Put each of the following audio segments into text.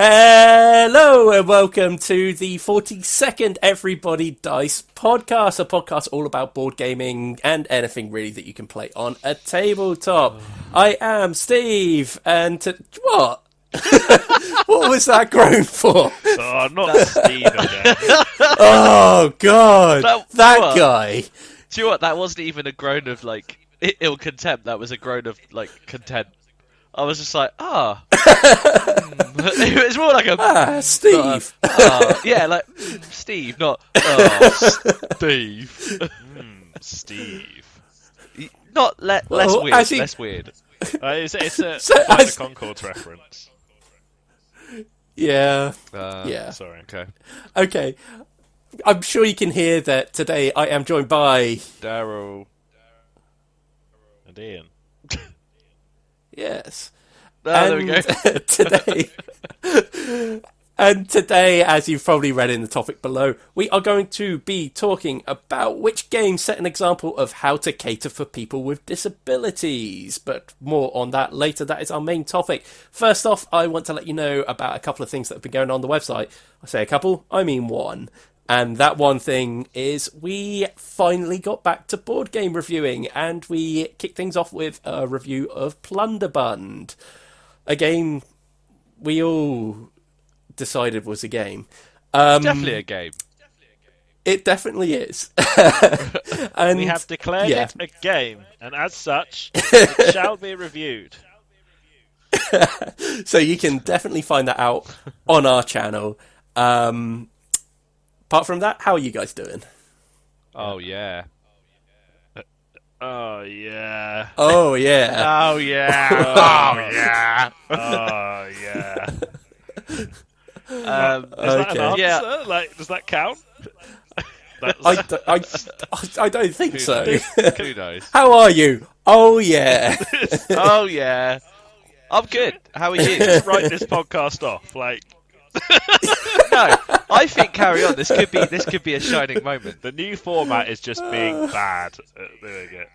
Hello and welcome to the 42nd Everybody Dice podcast, a podcast all about board gaming and anything really that you can play on a tabletop. I am Steve, and what? What was that groan for? Oh, not Steve again. Oh, God. That guy. Do you know what? That wasn't even a groan of, ill contempt. That was a groan of, content. I was just like, It was more like a... Steve. Steve, not... Steve. Steve. Not less weird, less weird. It's a Concords reference. Yeah. Yeah. Sorry. Okay. I'm sure you can hear that today I am joined by... Daryl. And Ian. Yes. There we go. Today, as you've probably read in the topic below, we are going to be talking about which games set an example of how to cater for people with disabilities. But more on that later. That is our main topic. First off, I want to let you know about a couple of things that have been going on the website. I say a couple, I mean one. And that one thing is we finally got back to board game reviewing, and we kicked things off with a review of Plunderbund, a game we all decided was a game. It's definitely a game. It definitely is. And we have declared it a game, and as such, it shall be reviewed. So you can definitely find that out on our channel. Apart from that, how are you guys doing? Oh, yeah. Oh, yeah. Oh, yeah. Oh, yeah. Oh, yeah. Oh, yeah. Is that an answer? Yeah. Does that count? I don't think so. Who knows? How are you? Oh, yeah. Oh, yeah. I'm good. How are you? Just write this podcast off. No, I think carry on. This could be a shining moment. The new format is just being bad at doing it.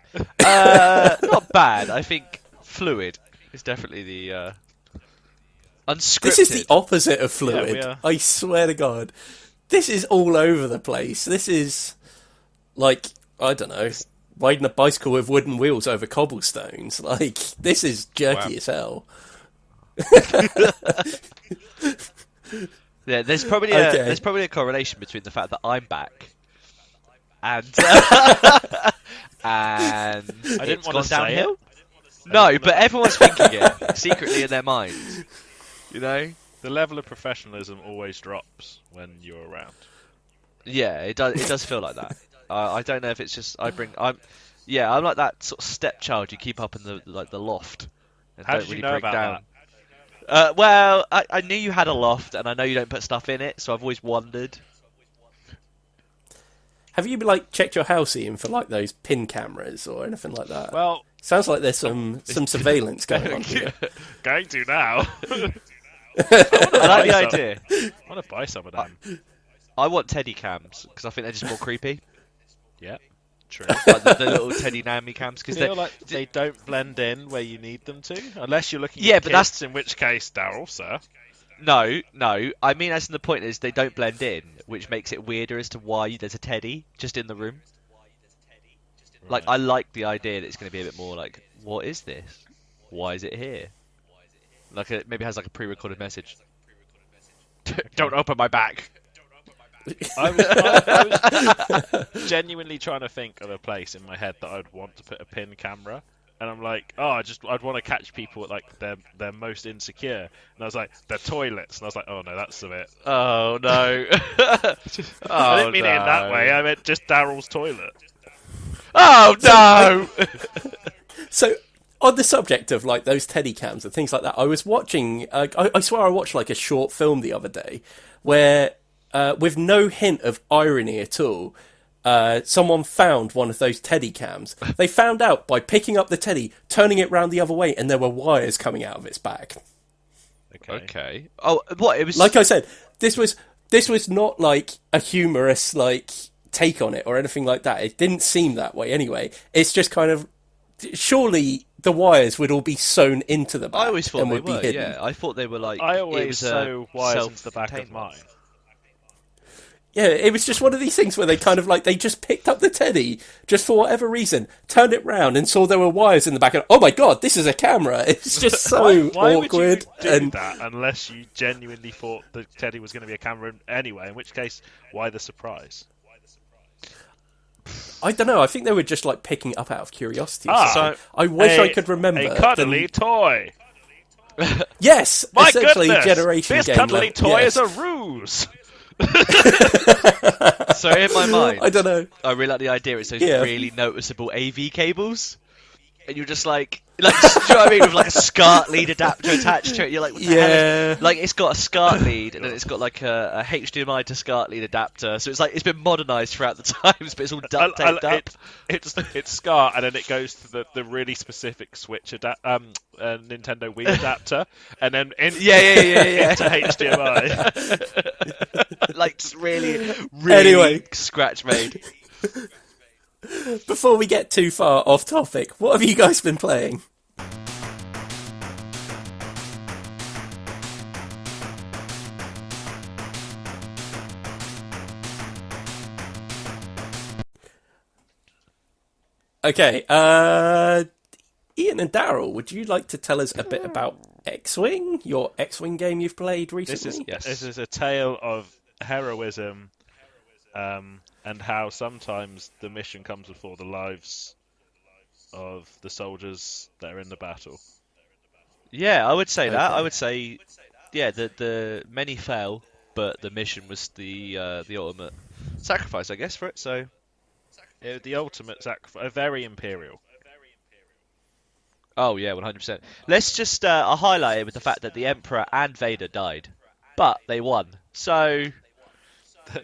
Not bad. I think fluid is definitely the unscripted. This is the opposite of fluid. Yeah, I swear to God. This is all over the place. This is like, I don't know, riding a bicycle with wooden wheels over cobblestones. This is jerky as hell. Yeah, there's probably a correlation between the fact that I'm back and I didn't want to say downhill. No, but everyone's thinking it secretly in their minds. You know, the level of professionalism always drops when you're around. Yeah, it does. It does feel like that. I don't know if it's just I'm like that sort of stepchild you keep up in the loft and How don't did really you know break about down. that? Well, I knew you had a loft, and I know you don't put stuff in it, so I've always wondered. Have you checked your house, Ian, for those pin cameras or anything like that? Well, sounds like there's some surveillance going on here. Going to now. I like the idea. I want to buy some of them. I want teddy cams because I think they're just more creepy. Yeah, true. Like the little teddy nammy cams because they don't blend in where you need them to, unless you're looking. Yeah, at but kids, in which case, Daryl, sir. No. I mean, as in the point is they don't blend in, which makes it weirder as to why there's a teddy just in the room. Right. I like the idea that it's going to be a bit more what is this? Why is it here? It maybe has a pre-recorded message. Don't open my back. I was genuinely trying to think of a place in my head that I'd want to put a pin camera, and I'm like, I'd want to catch people at their most insecure, and I was like, their toilets, and I was like, oh no, that's a bit. Oh no! I didn't mean it in that way. I meant just Daryl's toilet. Oh no! So, on the subject of those teddy cams and things like that, I was watching. I swear I watched a short film the other day where, with no hint of irony at all, someone found one of those teddy cams. They found out by picking up the teddy, turning it round the other way, and there were wires coming out of its back. Okay. Oh, what? It was like I said. This was not a humorous take on it or anything like that. It didn't seem that way anyway. It's just kind of surely the wires would all be sewn into the I always back thought and they would be were. hidden. Yeah, I thought they were like I it always was a sew wires into the back of self-contained one. mine. Yeah, it was just one of these things where they kind of like they just picked up the teddy just for whatever reason, turned it round and saw there were wires in the back, and oh my god, this is a camera! It's just so Why would you awkward. do And that unless you genuinely thought the teddy was going to be a camera anyway? In which case, why the surprise? I don't know. I think they were just like picking it up out of curiosity. Or Ah, something. I wish I could remember. A cuddly toy. Yes, My essentially goodness, generation this game cuddly level. toy Yes. is a ruse. So in my mind, I don't know. I really like the idea. It's those Yeah. really noticeable AV cables, and you're just like, do you know what I mean? With like a SCART lead adapter attached to it, you're like, what the hell is... Like it's got a SCART lead, and then it's got like a HDMI to SCART lead adapter. So it's like it's been modernised throughout the times, but it's all duct taped up. It's SCART, and then it goes to the really specific Switch Nintendo Wii adapter, and then into HDMI. Like just really Anyway. scratch made. Before we get too far off topic, what have you guys been playing? Okay, Ian and Daryl, would you like to tell us a bit about X-Wing, your X-Wing game you've played recently? This is a tale of heroism, and how sometimes the mission comes before the lives of the soldiers that are in the battle. Yeah, I would say that. Okay. I would say, yeah, the many fell, but the mission was the ultimate sacrifice, I guess, for it. So The ultimate sacrifice, very imperial. oh yeah, 100%. Let's just I'll highlight it with the fact that the Emperor and Vader died, but they won. So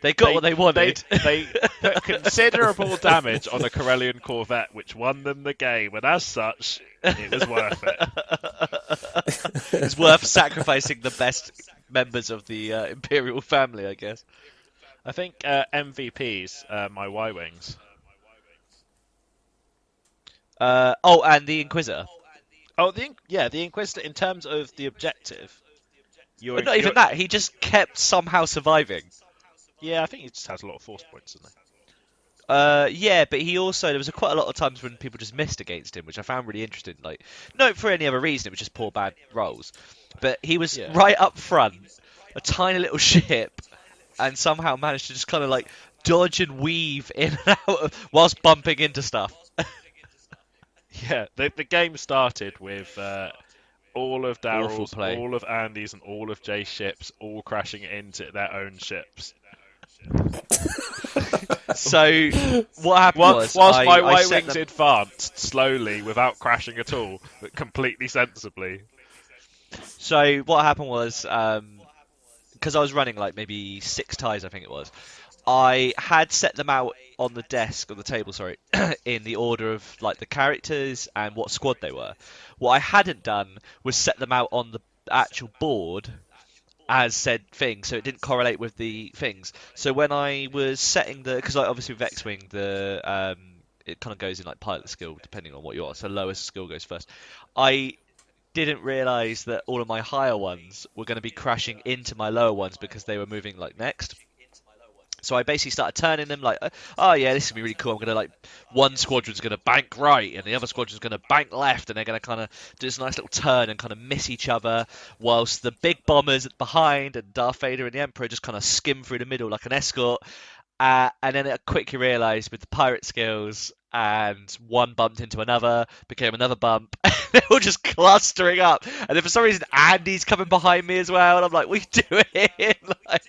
they got what they wanted. They put considerable damage on a Corellian Corvette, which won them the game, and as such, it was worth it. It's worth sacrificing the best members of the Imperial family, I guess. I think MVPs, my Y-Wings. And the Inquisitor. Oh, the Inquisitor, in terms of the objective. But not even that, he just kept somehow surviving. Yeah, I think he just has a lot of force points, doesn't he? Yeah, but he also, there was quite a lot of times when people just missed against him, which I found really interesting. Like, not for any other reason, it was just poor bad rolls. But he was right up front, a tiny little ship, and somehow managed to just kind of like dodge and weave in and out whilst bumping into stuff. Yeah, the game started with all of Awful Daryl's, play. all of Andy's, and all of Jay's ships all crashing into their own ships. So what happened Whilst was my I set Y-Wings them... advanced slowly without crashing at all, but completely sensibly. So what happened was, because I was running like maybe 6 ties, I think it was, I had set them out on the desk, on the table, sorry, in the order of like the characters and what squad they were. What I hadn't done was set them out on the actual board as said thing, so it didn't correlate with the things. So when I was setting because like, obviously with X-Wing, it kind of goes in like pilot skill, depending on what you are. So lowest skill goes first. I didn't realise that all of my higher ones were going to be crashing into my lower ones because they were moving like next. So I basically started turning them like, oh yeah, this is going to be really cool. I'm going to like, one squadron's going to bank right and the other squadron's going to bank left, and they're going to kind of do this nice little turn and kind of miss each other, whilst the big bombers behind and Darth Vader and the Emperor just kind of skim through the middle like an escort. And then I quickly realised with the pirate skills, and one bumped into another, became another bump. They're all just clustering up. And then for some reason, Andy's coming behind me as well. And I'm like, what are you doing? Like...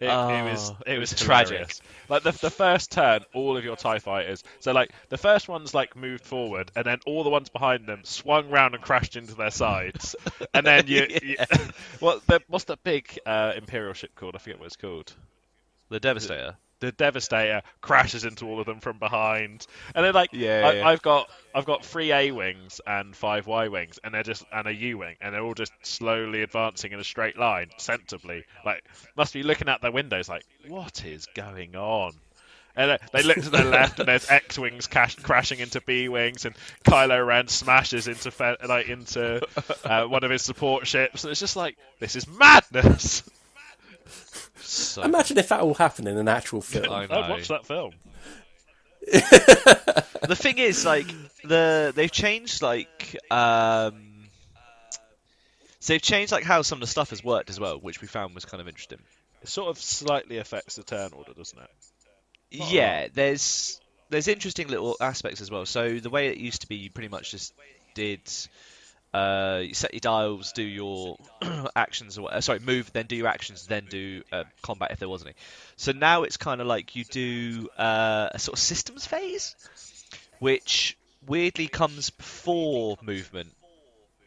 It was tragic. hilarious. Like the first turn, all of your TIE fighters. So like the first ones like moved forward, and then all the ones behind them swung round and crashed into their sides. And then what's that big Imperial ship called? I forget what it's called. The Devastator. The Devastator crashes into all of them from behind, and then like Yeah. I've got 3 A-wings and 5 Y-wings, and a U-wing, and they're all just slowly advancing in a straight line, sensibly. Like must be looking out their windows, like what is going on? And they look to their left, and there's X-wings crashing into B-wings, and Kylo Ren smashes into one of his support ships. And it's just like, this is madness. So Imagine if that all happened in an actual film. I I'd know. watch that film. The thing is, like, they've changed so they've changed like how some of the stuff has worked as well, which we found was kind of interesting. It sort of slightly affects the turn order, doesn't it? Not a Yeah, lot. there's interesting little aspects as well. So the way it used to be, you pretty much just did you set your dials, do your actions, or sorry, move, then do your actions, then do combat if there was any. So now it's kind of like you do a sort of systems phase, which weirdly comes before movement.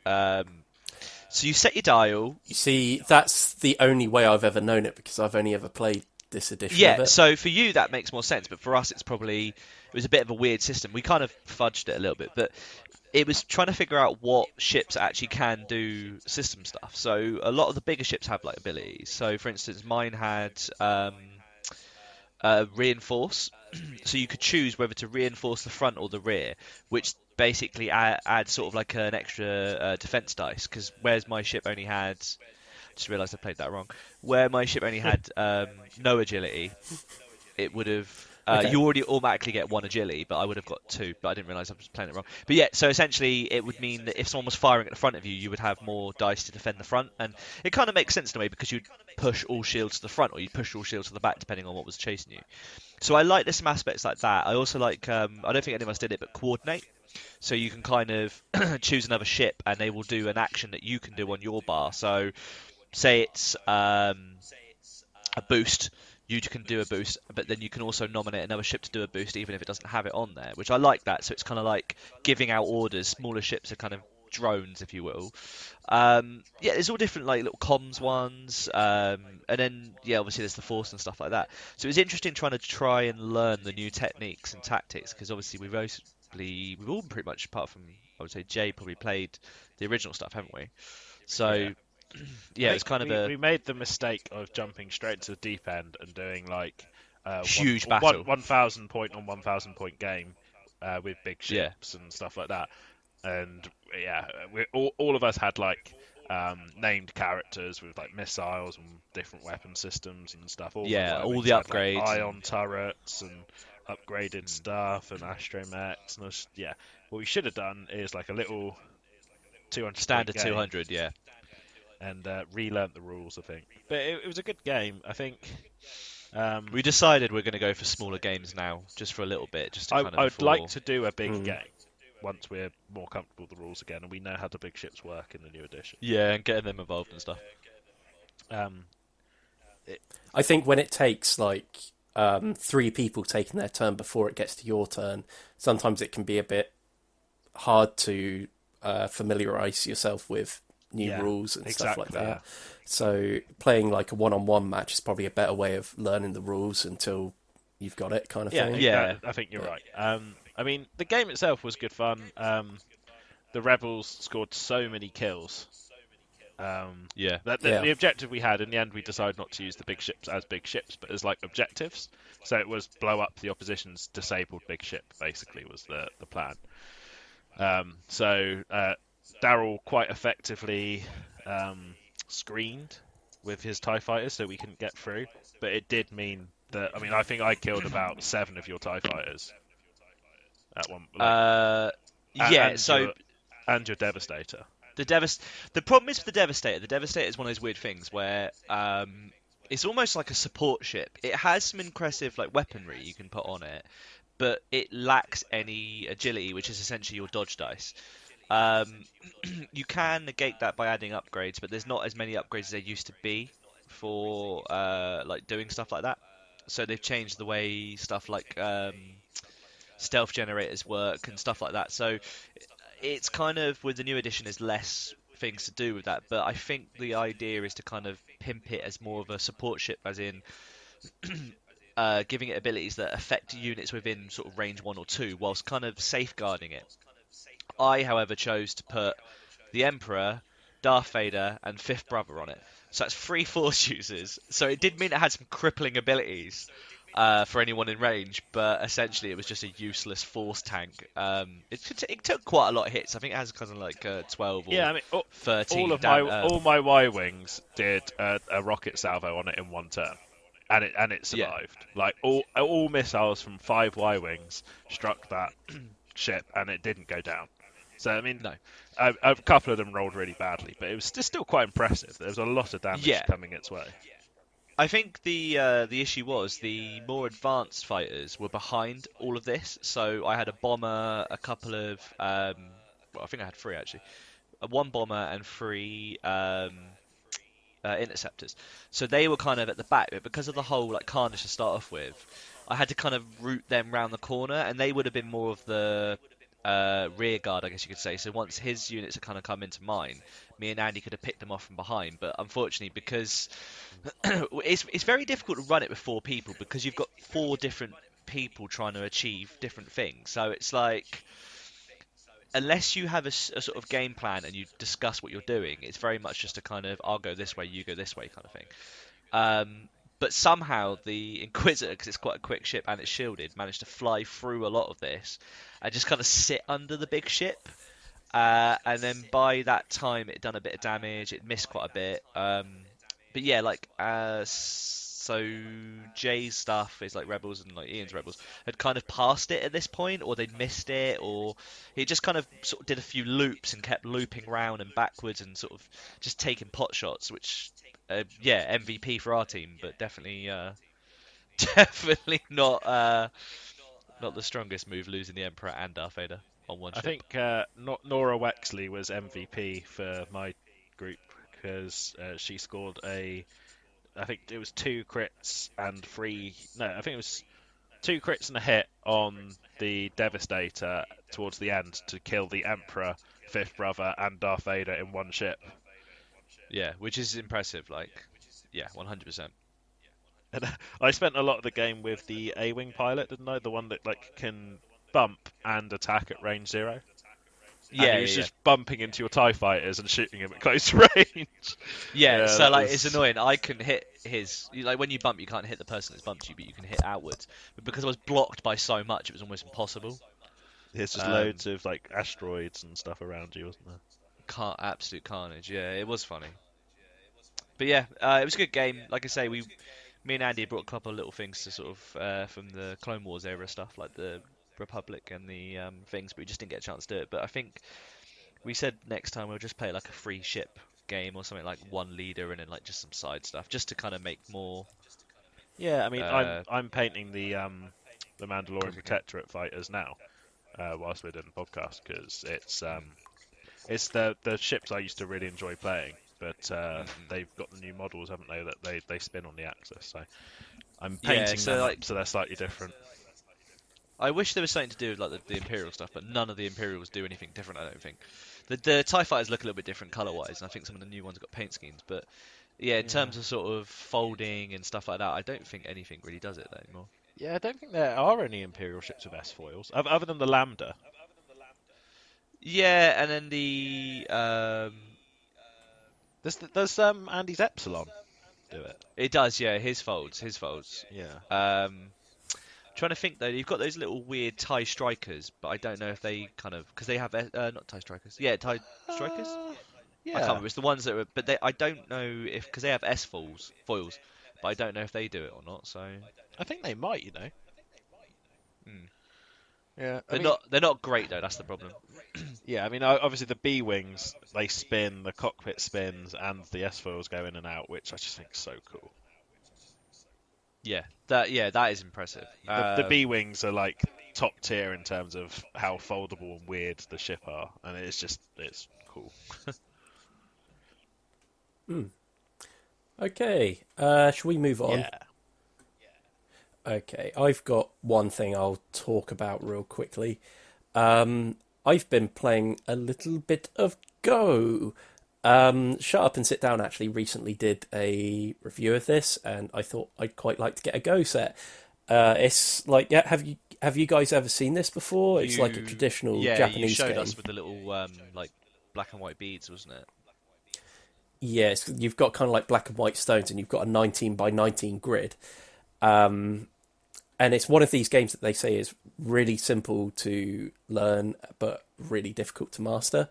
So you set your dial. You see, that's the only way I've ever known it, because I've only ever played this edition of Yeah, it. so for you that makes more sense, but for us it was a bit of a weird system. We kind of fudged it a little bit, but it was trying to figure out what ships actually can do system stuff. So a lot of the bigger ships have like abilities. So for instance, mine had reinforce. So you could choose whether to reinforce the front or the rear, which basically adds sort of like an extra defense dice. Because whereas my ship only had, just realised I played that wrong. Where my ship only had no agility, it would have. Okay. You already automatically get one agility, but I would have got two. But I didn't realise I was playing it wrong. But yeah, so essentially it would mean that if someone was firing at the front of you, you would have more dice to defend the front, and it kind of makes sense in a way because you'd push all shields to the front or you'd push all shields to the back depending on what was chasing you. So I like there's some aspects like that. I also like I don't think any of us did it, but coordinate. So you can kind of choose another ship and they will do an action that you can do on your bar. So say it's a boost, you can do a boost, but then you can also nominate another ship to do a boost even if it doesn't have it on there, which I like that. So it's kind of like giving out orders. Smaller ships are kind of drones, if you will. Yeah, there's all different like little comms ones, and then yeah, obviously there's the force and stuff like that. So it was interesting try and learn the new techniques and tactics because obviously we've all pretty much, apart from I would say Jay, probably played the original stuff, haven't we? So Yeah. yeah, I it's think kind of we made the mistake of jumping straight to the deep end and doing like huge battle. 1,000 point on 1,000 point game with big Yeah. ships and stuff like that. And yeah, all of us had like named characters with like missiles and different weapon systems and stuff. All Yeah, the all the had, upgrades like, and- ion turrets and upgraded stuff and astromechs. And yeah, what we should have done is like a little 200 Standard point game 200, yeah. and relearnt the rules, I think. But it was a good game, I think. We decided we're going to go for smaller games now, just for a little bit, just to kind of. I'd before... like to do a big game once we're more comfortable with the rules again, and we know how the big ships work in the new edition. Yeah, and getting them involved and stuff. I think when it takes like 3 people taking their turn before it gets to your turn, sometimes it can be a bit hard to familiarise yourself with new rules and stuff like that. Yeah. So playing like a one-on-one match is probably a better way of learning the rules until you've got it, kind of thing. Yeah. I think you're right. I mean, the game itself was good fun. The rebels scored so many kills. The objective we had in the end, we decided not to use the big ships as big ships, but as like objectives. So it was blow up the opposition's disabled big ship. Basically, was the plan. So Daryl quite effectively screened with his TIE fighters, so we couldn't get through. But it did mean that I think I killed about 7 of your TIE fighters at one. And your Devastator. The problem is with the Devastator. The Devastator is one of those weird things where it's almost like a support ship. It has some impressive like weaponry you can put on it, but it lacks any agility, which is essentially your dodge dice. You can negate that by adding upgrades, but there's not as many upgrades as there used to be for like doing stuff like that. So they've changed the way stuff like stealth generators work and stuff like that. So it's kind of, with the new edition, there's less things to do with that. But I think the idea is to kind of pimp it as more of a support ship, as in giving it abilities that affect units within sort of range 1 or 2, whilst kind of safeguarding it. I, however, chose to put the Emperor, Darth Vader, and Fifth Brother on it. So that's 3 Force users. So it did mean it had some crippling abilities, for anyone in range, but essentially it was just a useless force tank. It took quite a lot of hits. I think it has kind of like 12 or Yeah, I mean, all 13 of my down. all my Y wings did a rocket salvo on it in one turn, and it Yeah, survived. Like all missiles from 5 Y wings struck that ship, and it didn't go down. So I mean, no, a couple of them rolled really badly, but it was still quite impressive. There was a lot of damage yeah. coming its way. I think the issue was the more advanced fighters were behind all of this. So I had a bomber, a couple of well, I think I had three actually, one bomber and three interceptors. So they were kind of at the back, but because of the whole like carnage to start off with, I had to kind of route them round the corner, and they would have been more of the rear guard, I guess you could say. So once his units had kind of come into mine, me and Andy could have picked them off from behind. But unfortunately, because it's very difficult to run it with 4 people because you've got 4 different people trying to achieve different things. So it's like unless you have a sort of game plan and you discuss what you're doing, it's very much just a kind of I'll go this way, you go this way kind of thing. But somehow the Inquisitor, because it's quite a quick ship and it's shielded, managed to fly through a lot of this and just kind of sit under the big ship. And then by that time, it had done a bit of damage. It missed quite a bit. But yeah, like so Jay's stuff is like Rebels and like Ian's Rebels had kind of passed it at this point, or they'd missed it, or he just kind of sort of did a few loops and kept looping round and backwards and sort of just taking pot shots, which yeah, MVP for our team, but definitely definitely not the strongest move, losing the Emperor and Darth Vader on one I ship. think Nora Wexley was MVP for my group because she scored I think it was 2 crits and 3. No, I think it was 2 crits and a hit on the Devastator towards the end to kill the Emperor, Fifth Brother, and Darth Vader in one ship. Yeah, which is impressive. Like, yeah, 100%. And I spent a lot of the game with the A-wing pilot, didn't I? The one that like can bump and attack at range 0. And Yeah, he yeah, was yeah. just bumping into your TIE fighters and shooting him at close range. Yeah, Yeah, so that like it's was. annoying. I can hit like when you bump, you can't hit the person that's bumped you, but you can hit outwards. But because I was blocked by so much, it was almost impossible. There's just Um, loads of like asteroids and stuff around you, wasn't there? can't absolute carnage. Yeah, it was funny. But yeah, it was a good game. Like I say, me and Andy brought a couple of little things to sort of from the Clone Wars era stuff, like the Republic and the things, but we just didn't get a chance to do it. But I think we said next time we'll just play like a free ship game or something like one leader and then like just some side stuff, just to kind of make more Yeah, I mean, uh, I'm painting the Mandalorian complicated. Protectorate fighters now, whilst we're doing the podcast, because it's the ships I used to really enjoy playing, but Mm. they've got the new models, haven't they? That they spin on the axis. So I'm Yeah, painting so them up like so they're slightly different. I wish there was something to do with like the Imperial stuff, but none of the Imperials do anything different. I don't think the TIE fighters look a little bit different color wise, and I think some of the new ones have got paint schemes. But yeah, in Yeah. terms of sort of folding and stuff like that, I don't think anything really does it anymore. Yeah, I don't think there are any Imperial ships with S foils other than the Lambda. Yeah, and then the Does Andy's Epsilon do it? it does. Yeah, his folds. Yeah. Trying to think though, you've got those little weird TIE strikers, but I don't know if they kind of because they have not TIE strikers. Yeah, TIE strikers. Uh, I can't yeah. remember. It's the ones that are, but I don't know if because they have S foils, but I don't know if they do it or not. So I think they might, hmm. Yeah, I they're mean, not great though. That's the problem. yeah, I mean, obviously the B wings they spin, the cockpit spins, and the S foils go in and out, which I just think is so cool. That is impressive. The B wings are like top tier in terms of how foldable and weird the ship are, and it's cool. Okay, shall we move on? Yeah. Okay, I've got one thing I'll talk about real quickly. I've been playing a little bit of Go. Shut Up and Sit Down actually recently did a review of this, and I thought I'd quite like to get a Go set. It's like, yeah, have you guys ever seen this before? It's like a traditional You Japanese showed game. us with the little like black and white beads, wasn't it? Yes, you've got kind of like black and white stones, and you've got a 19 by 19 grid. Um, And it's one of these games that they say is really simple to learn, but really difficult to master.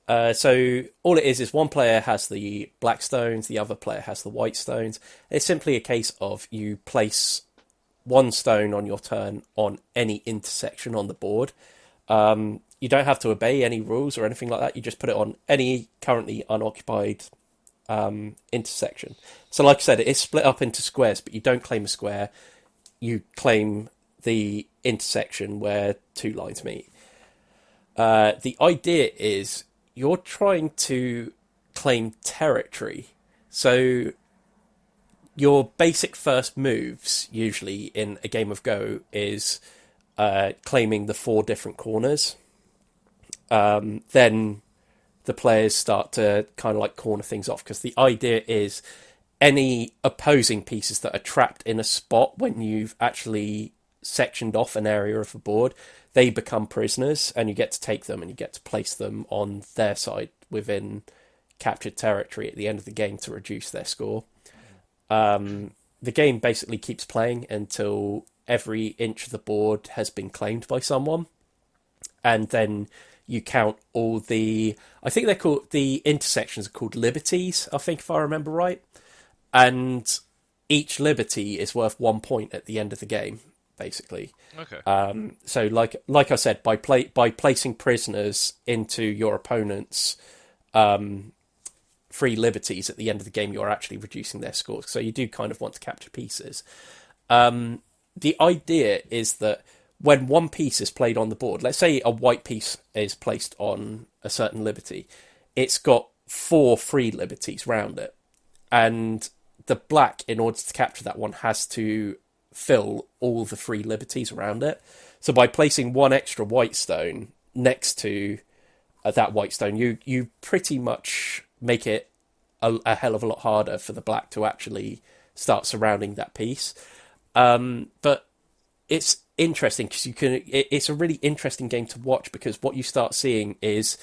So all it is one player has the black stones, the other player has the white stones. It's simply a case of you place one stone on your turn on any intersection on the board. You don't have to obey any rules or anything like that. You just put it on any currently unoccupied intersection. So like I said, it is split up into squares, but you don't claim a square. You claim the intersection where two lines meet. The idea is you're trying to claim territory. So your basic first moves, usually in a game of Go, is claiming the 4 different corners. Then the players start to kind of like corner things off, because the idea is any opposing pieces that are trapped in a spot when you've actually sectioned off an area of the board, they become prisoners, and you get to take them and you get to place them on their side within captured territory at the end of the game to reduce their score. The game basically keeps playing until every inch of the board has been claimed by someone, and then you count all the, I think they're called, the intersections are called liberties, I think, if I remember right, and each liberty is worth 1 point at the end of the game, basically. Okay. So like I said, by placing prisoners into your opponent's free liberties at the end of the game, you're actually reducing their scores. So you do kind of want to capture pieces. The idea is that when one piece is played on the board, let's say a white piece is placed on a certain liberty, it's got 4 free liberties round it. And the black, in order to capture that one, has to fill all the free liberties around it. So by placing one extra white stone next to that white stone, you pretty much make it a hell of a lot harder for the black to actually start surrounding that piece. But it's interesting because it's a really interesting game to watch, because what you start seeing is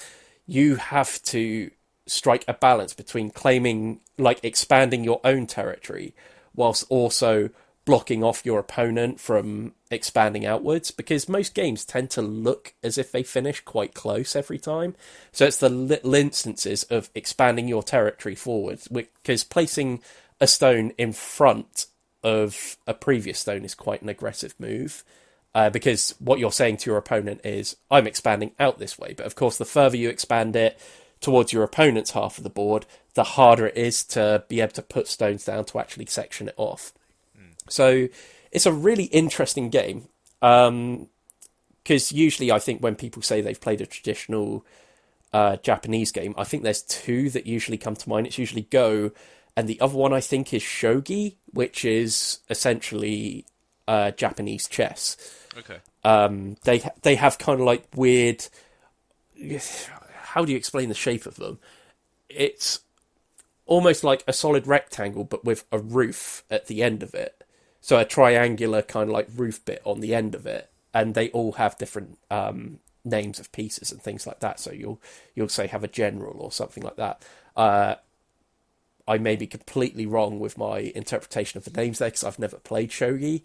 you have to strike a balance between claiming, like expanding your own territory, whilst also blocking off your opponent from expanding outwards, because most games tend to look as if they finish quite close every time. So it's the little instances of expanding your territory forwards, because placing a stone in front of a previous stone is quite an aggressive move, because what you're saying to your opponent is, I'm expanding out this way. But of course, the further you expand it towards your opponent's half of the board, the harder it is to be able to put stones down to actually section it off. So it's a really interesting game, because usually I think when people say they've played a traditional Japanese game, I think there's 2 that usually come to mind. It's usually Go, and the other one I think is Shogi, which is essentially Japanese chess. Okay. They have kind of like weird, how do you explain the shape of them? It's almost like a solid rectangle, but with a roof at the end of it. So a triangular kind of like roof bit on the end of it, and they all have different names of pieces and things like that. So you'll say have a general or something like that. I may be completely wrong with my interpretation of the names there, because I've never played shogi.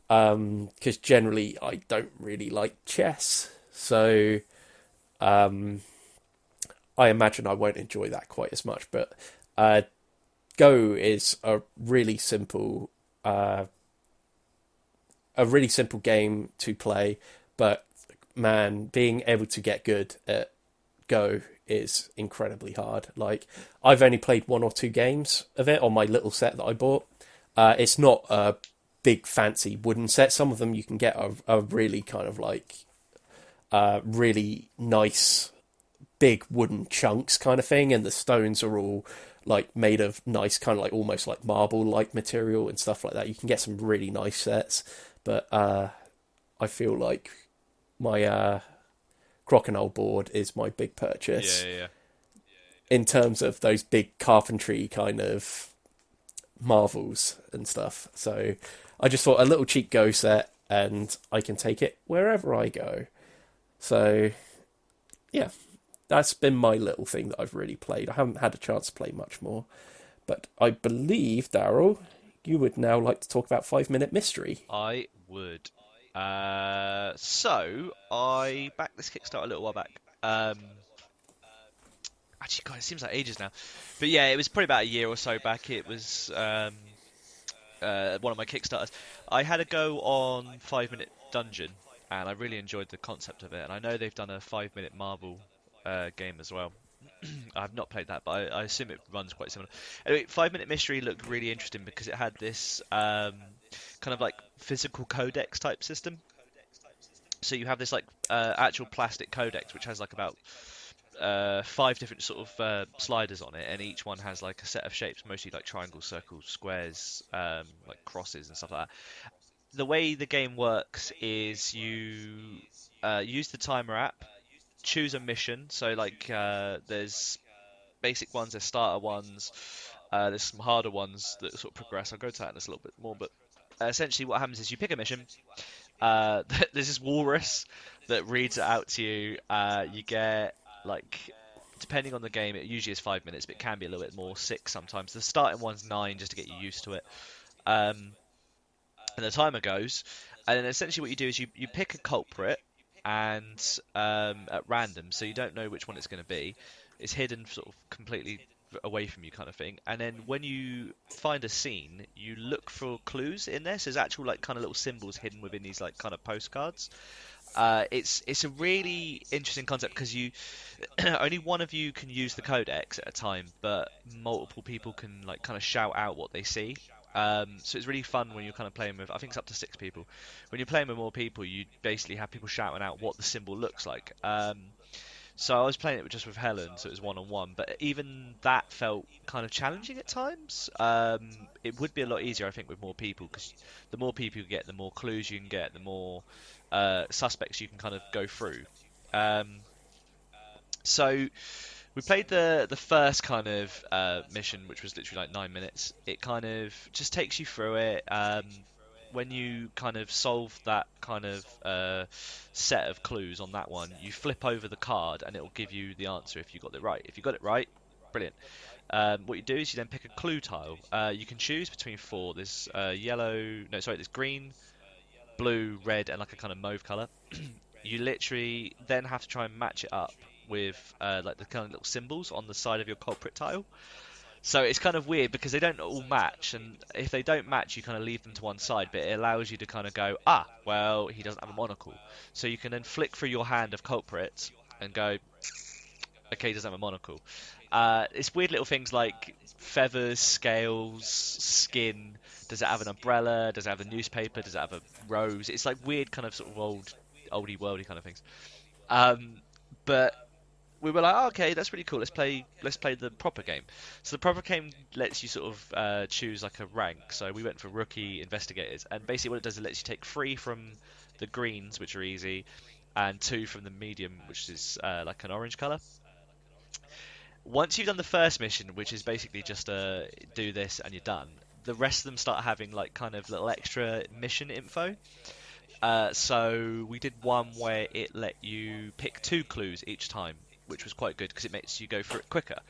Because generally I don't really like chess, so I imagine I won't enjoy that quite as much. But Go is a really simple game to play, but man, being able to get good at Go is incredibly hard. Like, I've only played 1 or 2 games of it on my little set that I bought. It's not a big fancy wooden set. Some of them you can get a really kind of like really nice big wooden chunks kind of thing, and the stones are all like made of nice kind of like almost like marble like material and stuff like that. You can get some really nice sets, but I feel like my Crocodile board is my big purchase. Yeah. In terms of those big carpentry kind of marvels and stuff. So I just thought a little cheap Go set, and I can take it wherever I go. So yeah, that's been my little thing that I've really played. I haven't had a chance to play much more, but I believe, Daryl, you would now like to talk about 5 Minute Mystery. I would. So I backed this Kickstarter a little while back. Actually, God, it seems like ages now. But yeah, it was probably about a year or so back. It was one of my Kickstarters. I had a go on 5 Minute Dungeon, and I really enjoyed the concept of it. And I know they've done a 5 Minute Marvel game as well. I've not played that, but I assume it runs quite similar. Anyway, 5 Minute Mystery looked really interesting because it had this kind of like physical codex type system. So you have this like actual plastic codex which has like about 5 different sort of sliders on it, and each one has like a set of shapes, mostly like triangles, circles, squares, like crosses and stuff like that. The way the game works is you use the timer app, choose a mission. So like there's basic ones, there's starter ones, there's some harder ones that sort of progress. I'll go to that in a little bit more, but essentially what happens is you pick a mission. There's this walrus that reads it out to you. You get like, depending on the game, it usually is 5 minutes, but it can be a little bit more, 6 sometimes. The starting one's 9 just to get you used to it. And the timer goes, and then essentially what you do is you pick a culprit and at random, so you don't know which one it's going to be. It's hidden sort of completely away from you kind of thing. And then when you find a scene, you look for clues in there. So there's actual like kind of little symbols hidden within these like kind of postcards. It's a really interesting concept because you only one of you can use the codex at a time, but multiple people can like kind of shout out what they see. So it's really fun when you're kind of playing with, I think it's up to 6 people. When you're playing with more people, you basically have people shouting out what the symbol looks like. So I was playing it just with Helen, so it was one-on-one, but even that felt kind of challenging at times. It would be a lot easier, I think, with more people, because the more people you get, the more clues you can get, the more suspects you can kind of go through. So we played the first kind of mission, which was literally like 9 minutes. It kind of just takes you through it. When you kind of solve that kind of set of clues on that one, you flip over the card and it will give you the answer if you got it right. If you got it right, brilliant. What you do is you then pick a clue tile. You can choose between 4. There's there's green, blue, red, and like a kind of mauve colour. You literally then have to try and match it up with like the kind of little symbols on the side of your culprit tile. So it's kind of weird because they don't all match, and if they don't match, you kind of leave them to one side, but it allows you to kind of go, well, he doesn't have a monocle. So you can then flick through your hand of culprits and go, okay, he doesn't have a monocle. It's weird little things like feathers, scales, skin. Does it have an umbrella? Does it have a newspaper? Does it have a rose? It's like weird kind of sort of oldie worldy kind of things. But we were like, okay, that's really cool. Let's play the proper game. So the proper game lets you sort of choose like a rank. So we went for rookie, investigators, and basically what it does is it lets you take 3 from the greens, which are easy, and 2 from the medium, which is like an orange color. Once you've done the first mission, which is basically just do this and you're done, the rest of them start having like kind of little extra mission info. So we did one where it let you pick 2 clues each time, which was quite good because it makes you go through it quicker.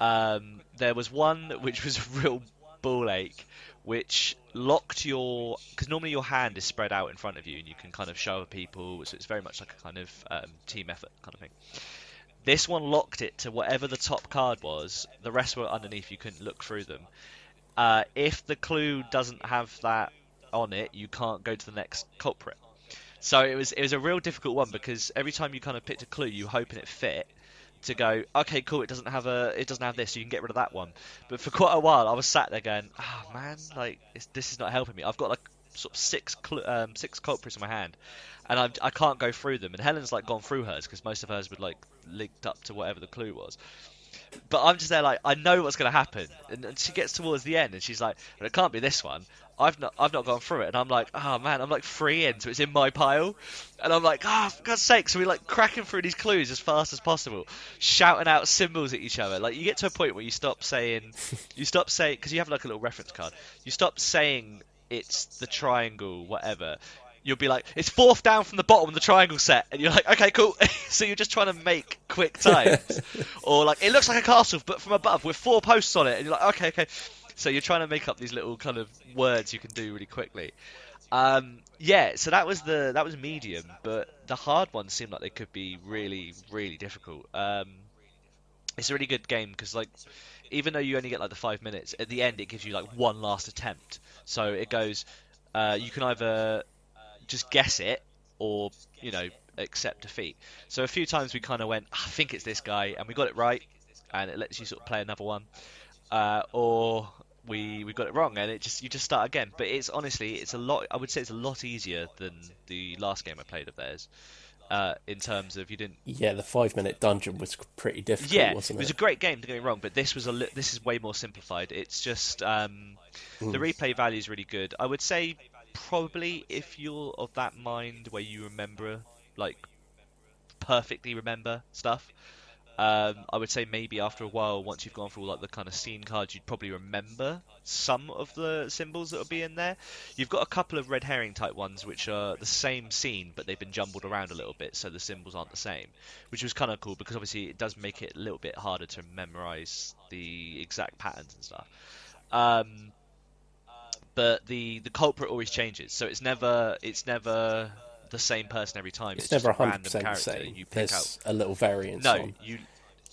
There was one which was a real ball ache, which locked because normally your hand is spread out in front of you and you can kind of show other people, so it's very much like a kind of team effort kind of thing. This one locked it to whatever the top card was. The rest were underneath, you couldn't look through them. If the clue doesn't have that on it, you can't go to the next culprit. So it was a real difficult one because every time you kind of picked a clue, you hoping it fit to go, okay, cool, it doesn't have this, so you can get rid of that one. But for quite a while, I was sat there going, man, like this is not helping me. I've got like sort of 6 culprits in my hand, and I can't go through them. And Helen's like gone through hers because most of hers would like linked up to whatever the clue was. But I'm just there like, I know what's going to happen. And she gets towards the end and she's like, well, it can't be this one. I've not gone through it. And I'm like, man, I'm like 3 in, so it's in my pile. And I'm like, for God's sake. So we're like cracking through these clues as fast as possible, shouting out symbols at each other. Like you get to a point where you stop saying, because you have like a little reference card. You stop saying it's the triangle, whatever. You'll be like, it's 4th down from the bottom of the triangle set. And you're like, okay, cool. So you're just trying to make quick times. Or like, it looks like a castle, but from above with 4 posts on it. And you're like, okay. So you're trying to make up these little kind of words you can do really quickly. Yeah, so that was medium, but the hard ones seem like they could be really, really difficult. It's a really good game because like even though you only get like the 5 minutes, at the end it gives you like one last attempt. So it goes, you can either just guess it or accept defeat. So a few times we kind of went, I think it's this guy, and we got it right, and it lets you sort of play another one, or we got it wrong, and you just start again. But it's honestly it's a lot. I would say it's a lot easier than the last game I played of theirs. In terms of you didn't. Yeah, the 5 minute dungeon was pretty difficult, Yeah, wasn't it was a it? great game. Don't get me wrong, but this is way more simplified. It's just the replay value is really good. I would say probably if you're of that mind where you remember like perfectly remember stuff. I would say maybe after a while, once you've gone through like the kind of scene cards, you'd probably remember some of the symbols that will be in there. You've got a couple of red herring type ones which are the same scene, but they've been jumbled around a little bit, so the symbols aren't the same, which was kind of cool because obviously it does make it a little bit harder to memorize the exact patterns and stuff. Um, but the culprit always changes, so it's never the same person every time. It's It's just never a random 100% the character same. you pick out. There's a little variance No, on. you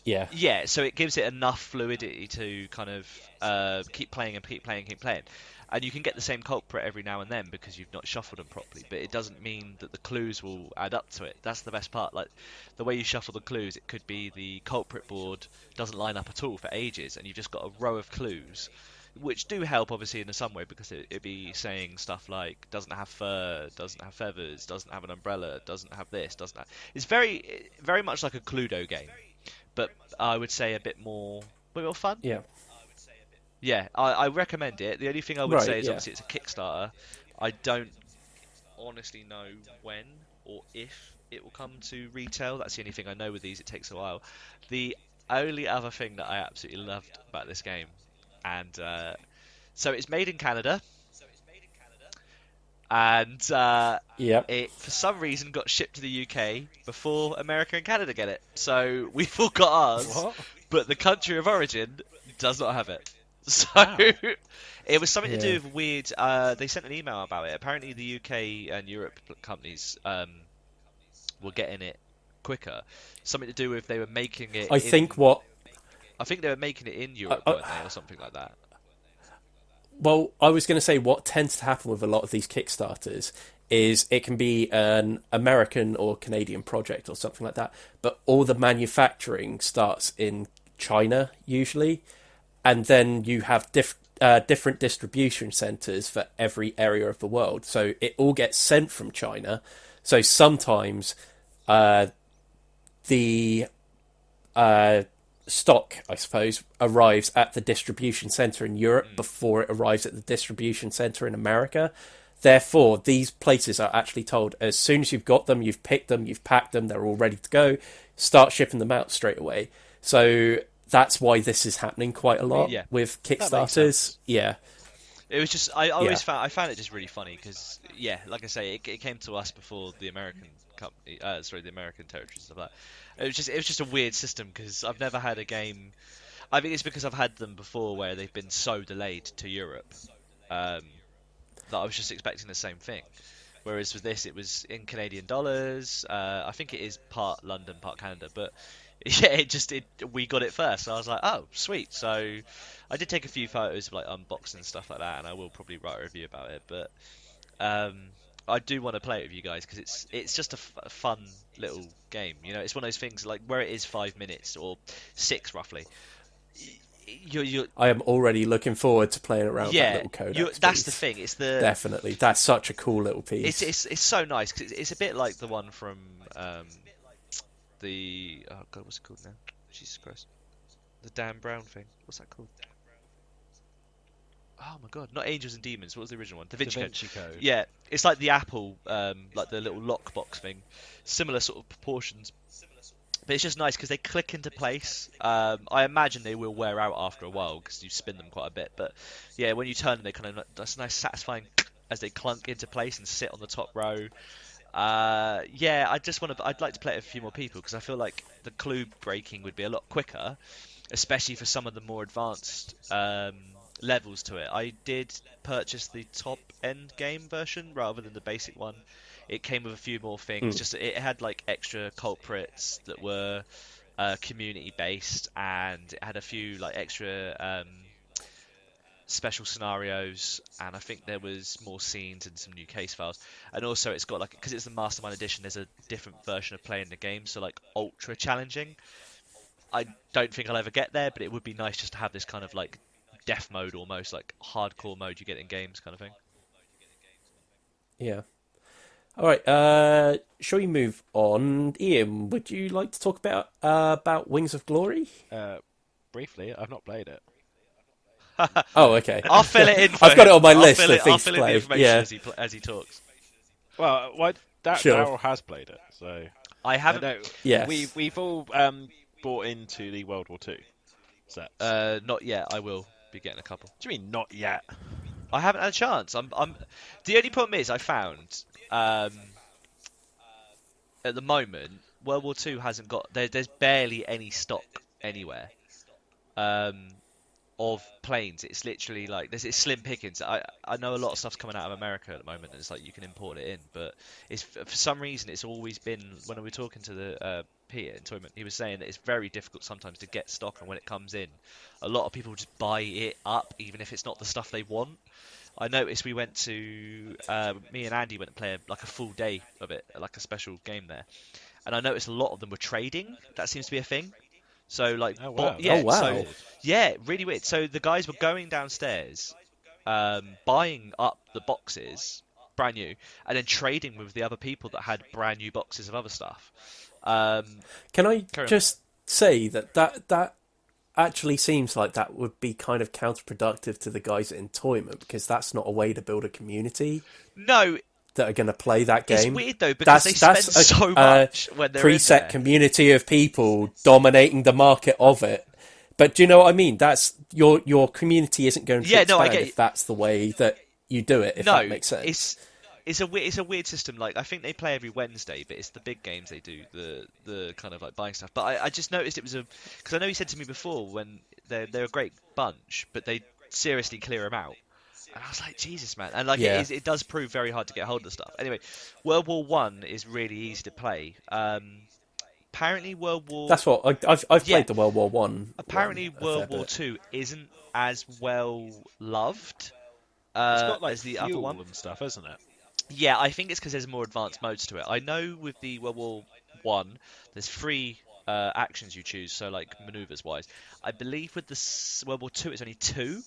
Yeah. yeah, so it gives it enough fluidity to kind of keep playing and keep playing, keep playing. And you can get the same culprit every now and then because you've not shuffled them properly, but it doesn't mean that the clues will add up to it. That's the best part. Like the way you shuffle the clues, it could be the culprit board doesn't line up at all for ages, and you've just got a row of clues, which do help obviously in some way because it'd be saying stuff like doesn't have fur, doesn't have feathers, doesn't have an umbrella, doesn't have this, doesn't have. It's very much like a Cluedo game, but I would say a bit more fun. Yeah. Yeah, I recommend it. The only thing I would Right, say is yeah. obviously it's a Kickstarter. I don't honestly know when or if it will come to retail. That's the only thing I know with these. It takes a while. The only other thing that I absolutely loved about this game, and so it's made in Canada, and Yep. it for some reason got shipped to the UK before America and Canada get it. So we've all got ours, What? but the country of origin does not have it. So Wow. it was something to Yeah. do with weird. They sent an email about it. Apparently, the UK and Europe companies were getting it quicker. Something to do with they were making it I in. think what. I think they were making it in Europe, I, weren't they, or something like that. Well, I was going to say what tends to happen with a lot of these Kickstarters is it can be an American or Canadian project or something like that, but all the manufacturing starts in China usually, and then you have different distribution centers for every area of the world. So it all gets sent from China. So sometimes the stock, I suppose, arrives at the distribution center in Europe before it arrives at the distribution center in America. Therefore, these places are actually told as soon as you've got them, you've picked them, you've packed them, they're all ready to go, start shipping them out straight away. So that's why this is happening quite a lot Yeah, with makes Kickstarters. sense. Yeah. it was just I always Yeah. found it just really funny because yeah, like I say, it came to us before the American company, the American territories and stuff like that. It was just a weird system because I've never had a game. I think it's because I've had them before where they've been so delayed to Europe that I was just expecting the same thing. Whereas with this, it was in Canadian dollars. I think it is part London, part Canada, but yeah, we got it first. So I was like, oh, sweet. So I did take a few photos of like unboxing and stuff like that, and I will probably write a review about it. But um, I do want to play it with you guys because it's just a fun little game. You know, it's one of those things like where it is 5 minutes or six roughly. You're I am already looking forward to playing around with that yeah, little codex that's the piece. thing. It's the Definitely. That's such a cool little piece. it's so nice because it's a bit like the one from the oh god, what's it called now? Jesus Christ, the Dan Brown thing. What's that called? Oh my god, not Angels and Demons. What was the original one? Da Da Vinci Code. Vinci Code. Yeah, it's like the Apple, like the little lockbox thing. Similar sort of proportions, but it's just nice because they click into place. I imagine they will wear out after a while because you spin them quite a bit. But yeah, when you turn them, they kind of that's a nice satisfying as they clunk into place and sit on the top row. Yeah, I'd like to play it with a few more people because I feel like the clue breaking would be a lot quicker, especially for some of the more advanced levels to it. I did purchase the top end game version rather than the basic one. It came with a few more things. Mm. Just it had like extra culprits that were community based, and it had a few like extra special scenarios, and I think there was more scenes and some new case files. And also, it's got like, because it's the Mastermind Edition, there's a different version of playing the game, so like ultra challenging. I don't think I'll ever get there, but it would be nice just to have this kind of like death mode, almost like hardcore mode you get in games, kind of thing. Yeah. All right. Shall we move on? Ian, would you like to talk about Wings of Glory? Briefly, I've not played it. Oh, okay. I'll fill it in. For I've got it him. on my I'll list fill of it, I'll things fill to in the play. information Yeah. as he talks. Well, Sure. Daryl has played it, so I I haven't. know Yes. we've all bought into the World War Two sets. Not yet. I will be getting a couple. What do you mean not yet? I haven't had a chance. I'm. The only problem is I found at the moment World War Two hasn't got there's barely any stock anywhere of planes. It's literally like it's slim pickings. I know a lot of stuff's coming out of America at the moment, and it's like you can import it in, but it's for some reason it's always been, when we were talking to the Peter in Toyman, he was saying that it's very difficult sometimes to get stock, and when it comes in, a lot of people just buy it up even if it's not the stuff they want. I noticed we went to me and Andy went to play like a full day of it, like a special game there, and I noticed a lot of them were trading. That seems to be a thing. So like, Oh wow! yeah, Oh, wow. so yeah, really weird. So the guys were going downstairs, buying up the boxes, brand new, and then trading with the other people that had brand new boxes of other stuff. Can I Carry on. just say that actually seems like that would be kind of counterproductive to the guys at Entoyment, because that's not a way to build a community No, that are going to play that it's game. weird though because they spend so much when they're in preset there. community of people dominating the market of it. But do you know what I mean? That's your community isn't going to Yeah, no, I expand get if you. that's the way that you do it. If No, that makes sense. it's a weird system. Like I think they play every Wednesday, but it's the big games they do, the kind of like buying stuff. But I just noticed it was because I know you said to me before when they're a great bunch, but they seriously clear them out. And I was like, Jesus, man. And like Yeah. it does prove very hard to get hold of stuff. Anyway, World War One is really easy to play. Apparently World War That's what I've Yeah. played the World War One. apparently one a World fair War bit. Two isn't as well loved It's got like as the other fuel one. and stuff, isn't it? Yeah, I think it's because there's more advanced modes to it. I know with the World War One, there's three actions you choose, so like maneuvers wise. I believe with the World War Two, it's only two.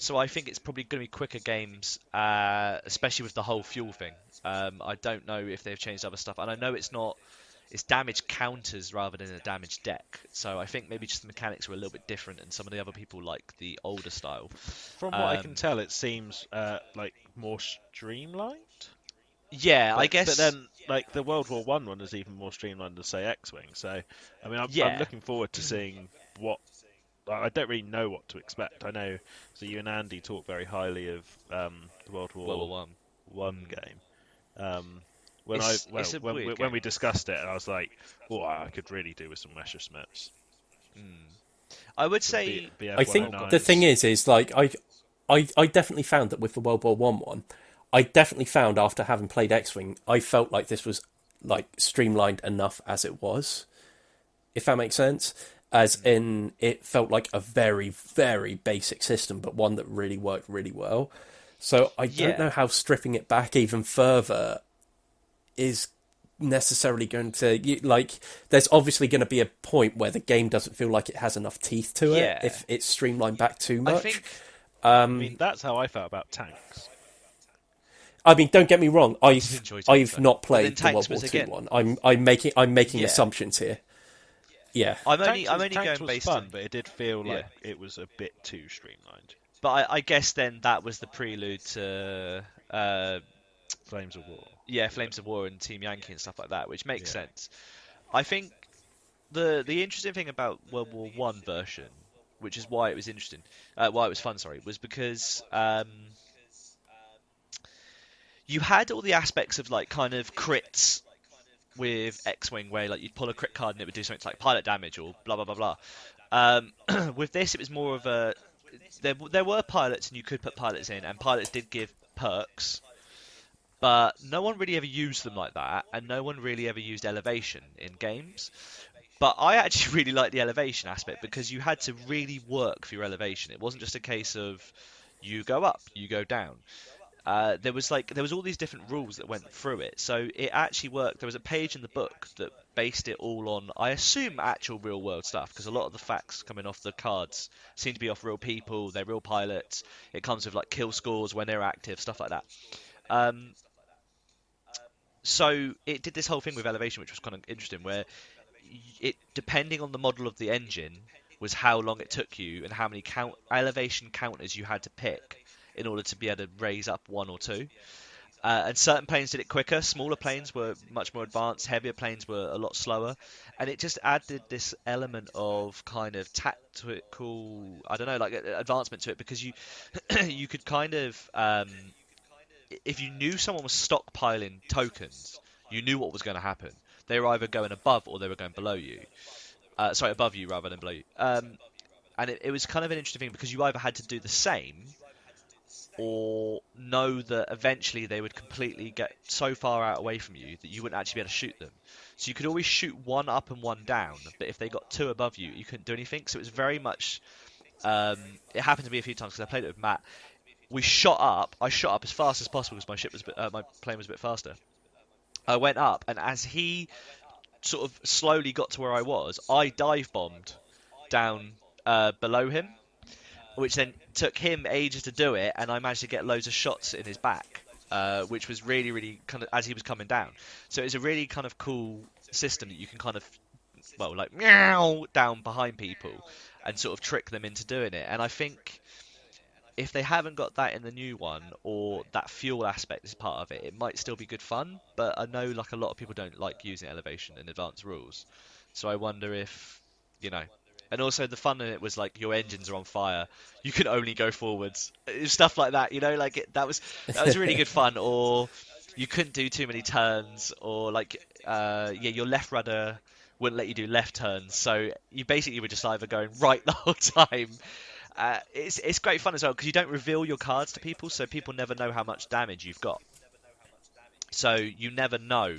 So I think it's probably going to be quicker games, especially with the whole fuel thing. I don't know if they've changed other stuff, and I know it's damage counters rather than a damage deck. So I think maybe just the mechanics were a little bit different, and some of the other people like the older style. From what I can tell, it seems like more streamlined. Yeah, I But guess. then, like the World War one is even more streamlined than say X-wing. So, I mean, I'm Yeah. looking forward to seeing what. I don't really know what to expect. I know. So you and Andy talk very highly of the World War World War One game. When It's a weird when game. we discussed it, I was like, "Oh, I could really do with some Messerschmitts." I would Some say. BF I think 109s. the thing is like I definitely found that with the World War one, I definitely found after having played X-Wing, I felt like this was like streamlined enough as it was, if that makes sense. As in, it felt like a very, very basic system, but one that really worked really well. So I Yeah. don't know how stripping it back even further is necessarily going to like. There's obviously going to be a point where the game doesn't feel like it has enough teeth to it Yeah. if it's streamlined back too I much. think. I mean, that's how I felt about tanks. I mean, don't get me wrong. enjoy Tanks, I've though. not But then played the Tanks World War was Two again- one. I'm making Yeah. assumptions here. Yeah, I'm only Tanks going was based fun, on. but it did feel Yeah. like it was a bit too streamlined. But I guess then that was the prelude to. Flames of War. Yeah, Flames of War and Team Yankee and stuff like that, which makes Yeah. sense. I think the interesting thing about World War One version, which is why it was interesting, why it was fun, sorry, was because you had all the aspects of like kind of crits with X-Wing, where like you'd pull a crit card and it would do something like pilot damage or blah blah blah blah. With this, it was more of a there were pilots, and you could put pilots in, and pilots did give perks, but no one really ever used them like that, and no one really ever used elevation in games. But I actually really like the elevation aspect because you had to really work for your elevation. It wasn't just a case of you go up, you go down. There was all these different rules that went through it, so it actually worked. There was a page in the book that based it all on, I assume, actual real world stuff, because a lot of the facts coming off the cards seem to be off real people. They're real pilots. It comes with like kill scores when they're active, stuff like that. Um, so it did this whole thing with elevation, which was kind of interesting, where it depending on the model of the engine was how long it took you and how many elevation counters you had to pick in order to be able to raise up one or two. And certain planes did it quicker. Smaller planes were much more advanced. Heavier planes were a lot slower, and it just added this element of kind of tactical, I don't know, like advancement to it because you you could kind of if you knew someone was stockpiling tokens, you knew what was going to happen. They were either going above or they were going below you. Sorry, above you rather than below you. And it was kind of an interesting thing because you either had to do the same or know that eventually they would completely get so far out away from you that you wouldn't actually be able to shoot them. So you could always shoot one up and one down, but if they got two above you, you couldn't do anything. So it was very much. It happened to me a few times because I played it with Matt. We shot up. I shot up as fast as possible because my plane was a bit faster. I went up, and as he sort of slowly got to where I was, I dive bombed down below him, which then took him ages to do it, and I managed to get loads of shots in his back, which was really, really kind of as he was coming down. So it's a really kind of cool system that you can kind of, well, like meow down behind people and sort of trick them into doing it. And I think if they haven't got that in the new one, or that fuel aspect is part of it, it might still be good fun. But I know like a lot of people don't like using elevation in advanced rules, so I wonder if, you know. And also the fun in it was like your engines are on fire, you can only go forwards, stuff like that. You know, like that was really good fun. Or you couldn't do too many turns, or like yeah, your left rudder wouldn't let you do left turns, so you basically were just either going right the whole time. It's great fun as well because you don't reveal your cards to people, so people never know how much damage you've got. So you never know.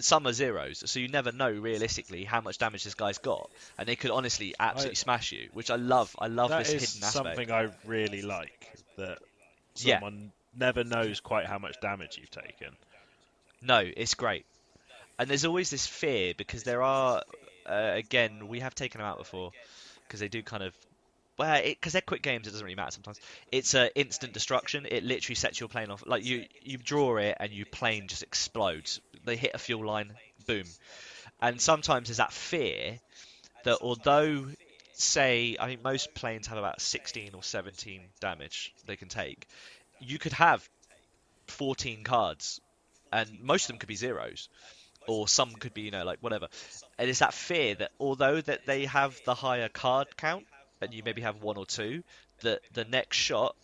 Some are zeros, so you never know realistically how much damage this guy's got, and they could honestly I, absolutely smash you, which I love. I love that this is hidden aspect. something I really like, that Yeah, someone never knows quite how much damage you've taken. no, it's great. And there's always this fear because there are, again, we have taken them out before because they do kind of. Well, because they're quick games, it doesn't really matter sometimes. It's instant destruction. It literally sets your plane off. Like you draw it and your plane just explodes. They hit a fuel line, boom. And sometimes there's that fear that although, say, I think most planes have about 16 or 17 damage they can take, you could have 14 cards, and most of them could be zeros, or some could be, you know, like whatever. And it's that fear that although that they have the higher card count, and you maybe have one or two, that the next shot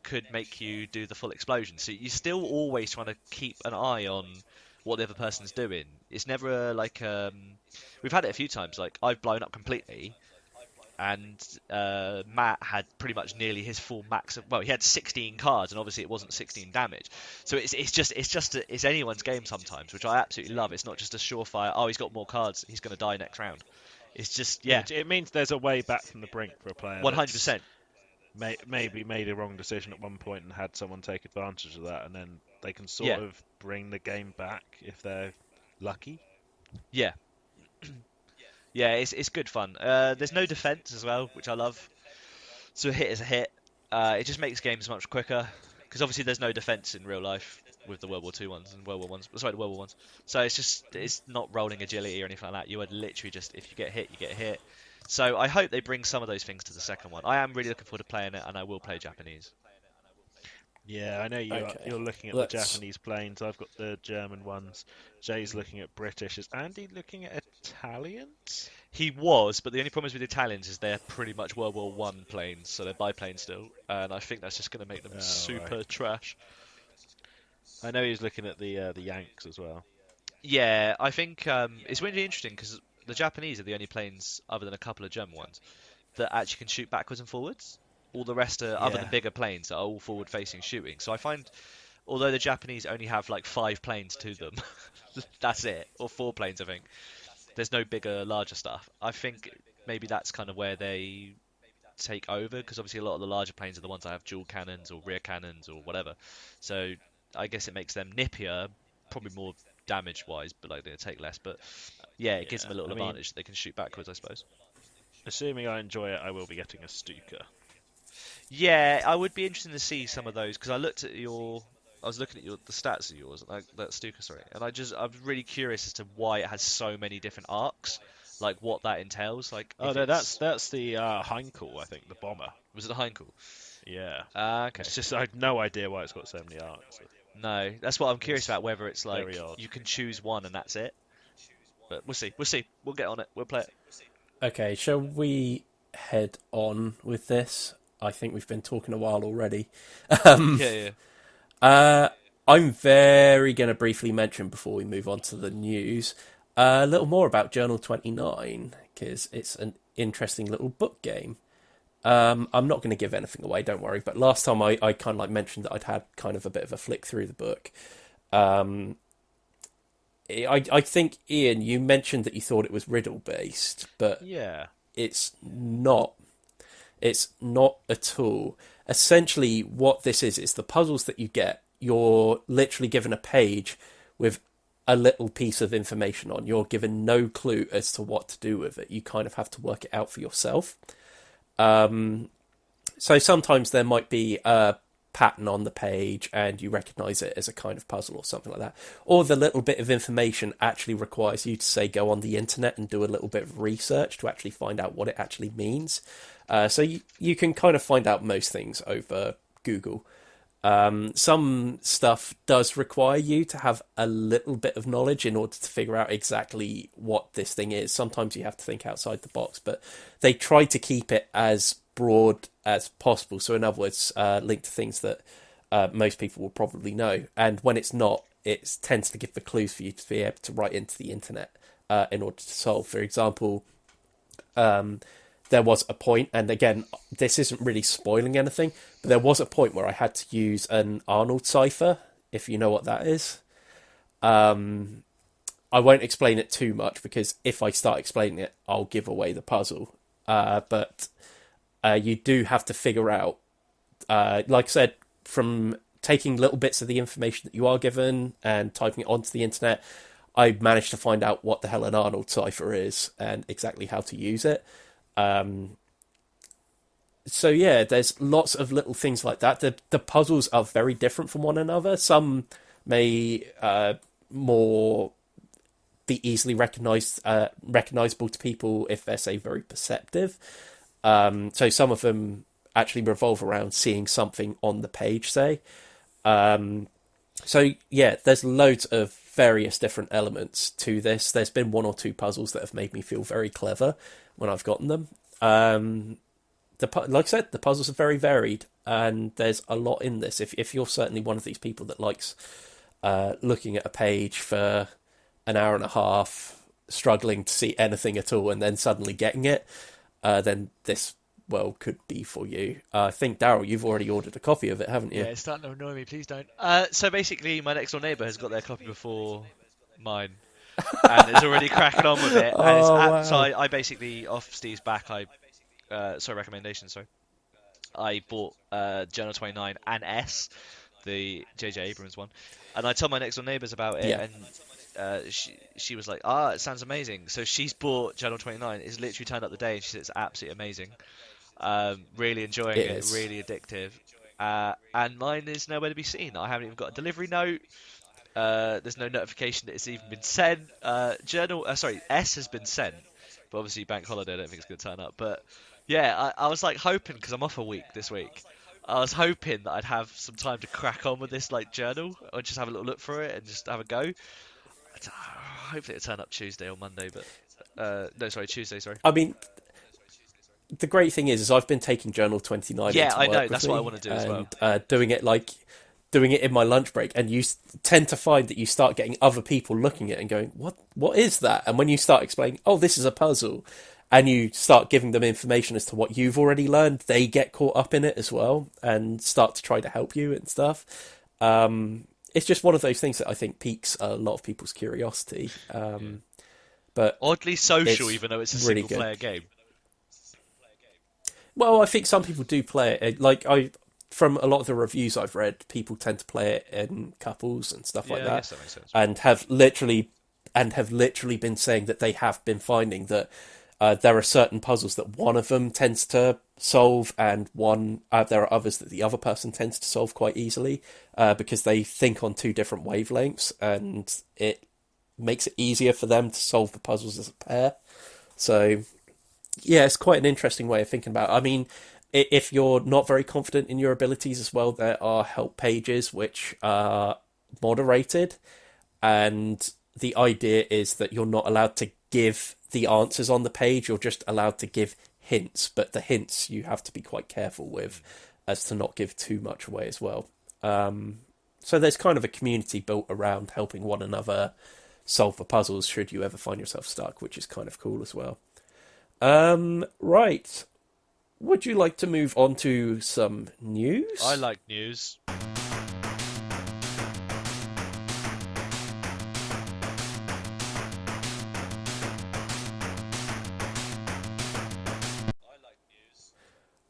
could make you do the full explosion. So you're still always trying to keep an eye on what the other person's doing. It's never like we've had it a few times. Like I've blown up completely, and Matt had pretty much nearly his full max. Well, he had 16 cards, and obviously it wasn't 16 damage. So it's anyone's game sometimes, which I absolutely love. It's not just a surefire. Oh, he's got more cards. He's going to die next round. It's just Yeah, yeah, it means there's a way back from the brink for a player that's 100%. maybe made a wrong decision at one point and had someone take advantage of that, and then they can sort Yeah, of bring the game back if they're lucky. yeah, yeah. It's good fun. There's no defense as well, which I love. So a hit is a hit. It just makes games much quicker because obviously there's no defense in real life with the World War Two ones and World War ones. Sorry, the World War ones. So it's not rolling agility or anything like that. You would literally just if you get hit, you get hit. So I hope they bring some of those things to the second one. I am really looking forward to playing it, and I will play Japanese. Yeah, I know Okay, you're looking at the let's. Japanese planes. I've got the German ones. Jay's looking at British. Is Andy looking at Italians? He was, but the only problem is with the Italians is they're pretty much World War One planes, so they're biplanes still, and I think that's just going to make them Oh, right. super trash. I know he's looking at the Yanks as well. Yeah, I think it's really interesting because the Japanese are the only planes, other than a couple of German ones, that actually can shoot backwards and forwards. All the rest are, other than Yeah. bigger planes, are all forward-facing shooting. So I find, although the Japanese only have like 5 planes to them, that's it, or 4 planes, I think. There's no bigger, larger stuff. I think maybe that's kind of where they take over, because obviously a lot of the larger planes are the ones that have dual cannons or rear cannons or whatever. So I guess it makes them nippier, probably more damage-wise, but like they take less. But yeah, it gives Yeah, them a little I mean, advantage that they can shoot backwards, I suppose. assuming I enjoy it, I will be getting a Stuka. Yeah, I would be interested to see some of those, because I was looking at the stats of yours, like that Stuka, sorry, and I was really curious as to why it has so many different arcs, like what that entails, like Oh if no, it's that's the Heinkel, I think, the bomber. was it a Heinkel? Yeah. Okay. It's just I have no idea why it's got so many arcs. No, that's what I'm curious It's about. Whether it's like very odd. you can choose one and that's it. But we'll see. We'll see. We'll get on it. We'll play it. Okay, shall we head on with this? I think we've been talking a while already. Yeah, yeah. Uh, I'm very going to briefly mention before we move on to the news a little more about Journal 29 because it's an interesting little book game. I'm not going to give anything away, don't worry. But last time I kind of like mentioned that I'd had kind of a bit of a flick through the book. I think, Ian, you mentioned that you thought it was riddle based, but Yeah. it's not. It's not at all. Essentially, what this is the puzzles that you get. You're literally given a page with a little piece of information on. You're given no clue as to what to do with it. You kind of have to work it out for yourself. So sometimes there might be a pattern on the page and you recognize it as a kind of puzzle or something like that. Or the little bit of information actually requires you to, say, go on the internet and do a little bit of research to actually find out what it actually means. So you can kind of find out most things over Google. Some stuff does require you to have a little bit of knowledge in order to figure out exactly what this thing is. Sometimes you have to think outside the box, but they try to keep it as broad as possible. So in other words, linked to things that most people will probably know. And when it's not, it tends to give the clues for you to be able to write into the internet in order to solve. For example, there was a point, and again, this isn't really spoiling anything, but there was a point where I had to use an Arnold cipher, if you know what that is. I won't explain it too much, because if I start explaining it, I'll give away the puzzle. But you do have to figure out, like I said, from taking little bits of the information that you are given and typing it onto the internet, I managed to find out what the hell an Arnold cipher is and exactly how to use it. So yeah, there's lots of little things like that. The puzzles are very different from one another. Some may more be easily recognizable to people if they're, say, very perceptive. So some of them actually revolve around seeing something on the page, say. So yeah, there's loads of various different elements to this. There's been one or two puzzles that have made me feel very clever when I've gotten them. Like I said, the puzzles are very varied, and there's a lot in this. If you're certainly one of these people that likes looking at a page for an hour and a half, struggling to see anything at all, and then suddenly getting it, then this, well, could be for you. I think, Daryl, you've already ordered a copy of it, haven't you? Yeah, it's starting to annoy me. Please don't. So basically, my next door neighbour has got their copy before mine, and is already cracking on with it. And it's Wow. so I basically, off Steve's back, recommendation. Sorry, I bought Journal 29 and S, the J.J. Abrams one, and I told my next door neighbours about it, Yeah. and she was like, it sounds amazing. So she's bought Journal 29. It's literally turned up the day, and she said it's absolutely amazing. Really enjoying It it, is. really addictive. And mine is nowhere to be seen. I haven't even got a delivery note. There's no notification that it's even been sent. S has been sent, but obviously bank holiday, I don't think it's going to turn up. But yeah, I was like hoping, because I'm off a week this week, I was hoping that I'd have some time to crack on with this like journal, or just have a little look for it and just have a go. Hopefully it'll turn up Tuesday or Monday, but no, sorry, Tuesday, sorry. I mean, the great thing is I've been taking Journal 29 Yeah, into I work know, with that's me, what I want to do as well. doing it in my lunch break, and you tend to find that you start getting other people looking at it and going, what is that? And when you start explaining, oh, this is a puzzle, and you start giving them information as to what you've already learned, they get caught up in it as well and start to try to help you and stuff. It's just one of those things that I think piques a lot of people's curiosity. But Oddly social, it's even though it's a really single player game. well, I think some people do play it. Like from a lot of the reviews I've read, people tend to play it in couples and stuff like I that, guess that makes sense. and have literally been saying that they have been finding that there are certain puzzles that one of them tends to solve, and there are others that the other person tends to solve quite easily because they think on two different wavelengths, and it makes it easier for them to solve the puzzles as a pair. So, yeah, it's quite an interesting way of thinking about it. I mean, if you're not very confident in your abilities as well, there are help pages which are moderated, and the idea is that you're not allowed to give the answers on the page, you're just allowed to give hints, but the hints you have to be quite careful with as to not give too much away as well. So there's kind of a community built around helping one another solve the puzzles should you ever find yourself stuck, which is kind of cool as well. Right. Would you like to move on to some news? I like news.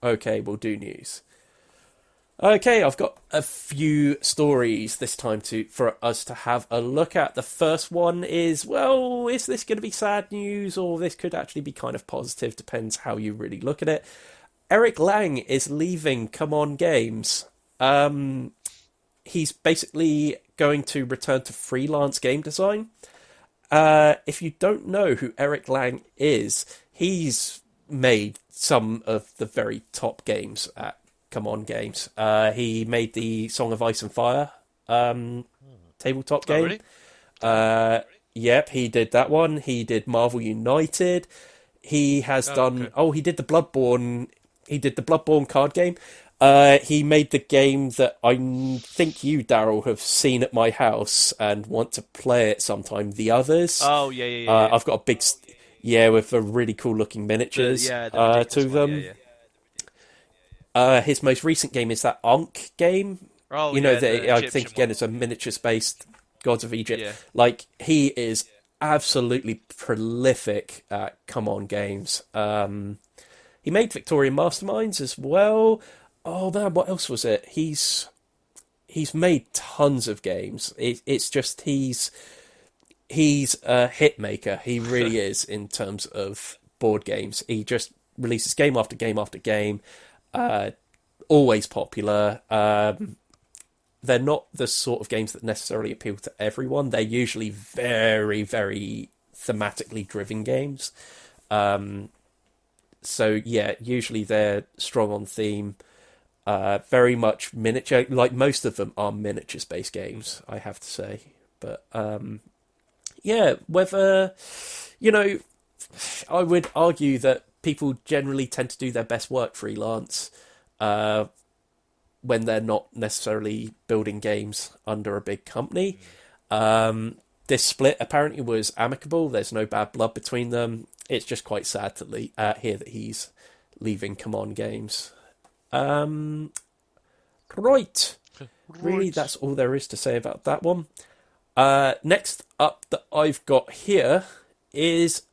Okay, we'll do news. Okay, I've got a few stories this time for us to have a look at. The first one is, well, is this going to be sad news, or this could actually be kind of positive, depends how you really look at it. Eric Lang is leaving Come On Games. He's basically going to return to freelance game design. If you don't know who Eric Lang is, he's made some of the very top games at Come On Games. He made the Song of Ice and Fire tabletop game. Really? Yep, he did that one. He did Marvel United. He has done... Okay. Oh, he did the Bloodborne... He did the Bloodborne card game. He made the game that I think you, Daryl, have seen at my house and want to play it sometime. The Others. Oh, yeah. I've got a big... with the really cool looking miniatures the to them. His most recent game is that Ankh game. Oh, you know, the I think Egyptian again one. it's a miniatures based Gods of Egypt. Yeah. Like, he is absolutely prolific at Come On Games. He made Victorian Masterminds as well. Oh man, what else was it? He's made tons of games. It's just he's a hit maker. He really is in terms of board games. He just releases game after game after game. Always popular. They're not the sort of games that necessarily appeal to everyone. They're usually very, very thematically driven games. So yeah, usually they're strong on theme. Very much miniature. Like, most of them are miniatures based games, I have to say. But yeah, whether, I would argue that people generally tend to do their best work freelance when they're not necessarily building games under a big company. This split apparently was amicable. There's no bad blood between them. It's just quite sad to hear that he's leaving Come On Games. Right. Really, that's all there is to say about that one. Next up that I've got here is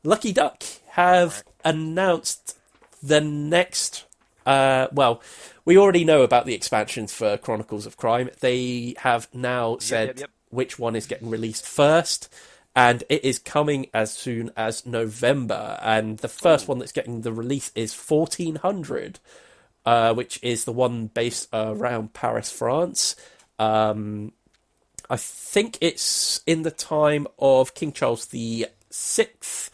Lucky Duck have announced the next... we already know about the expansions for Chronicles of Crime. They have now said which one is getting released first, and it is coming as soon as November. And the first one that's getting the release is 1400, which is the one based around Paris, France. I think it's in the time of King Charles the Sixth.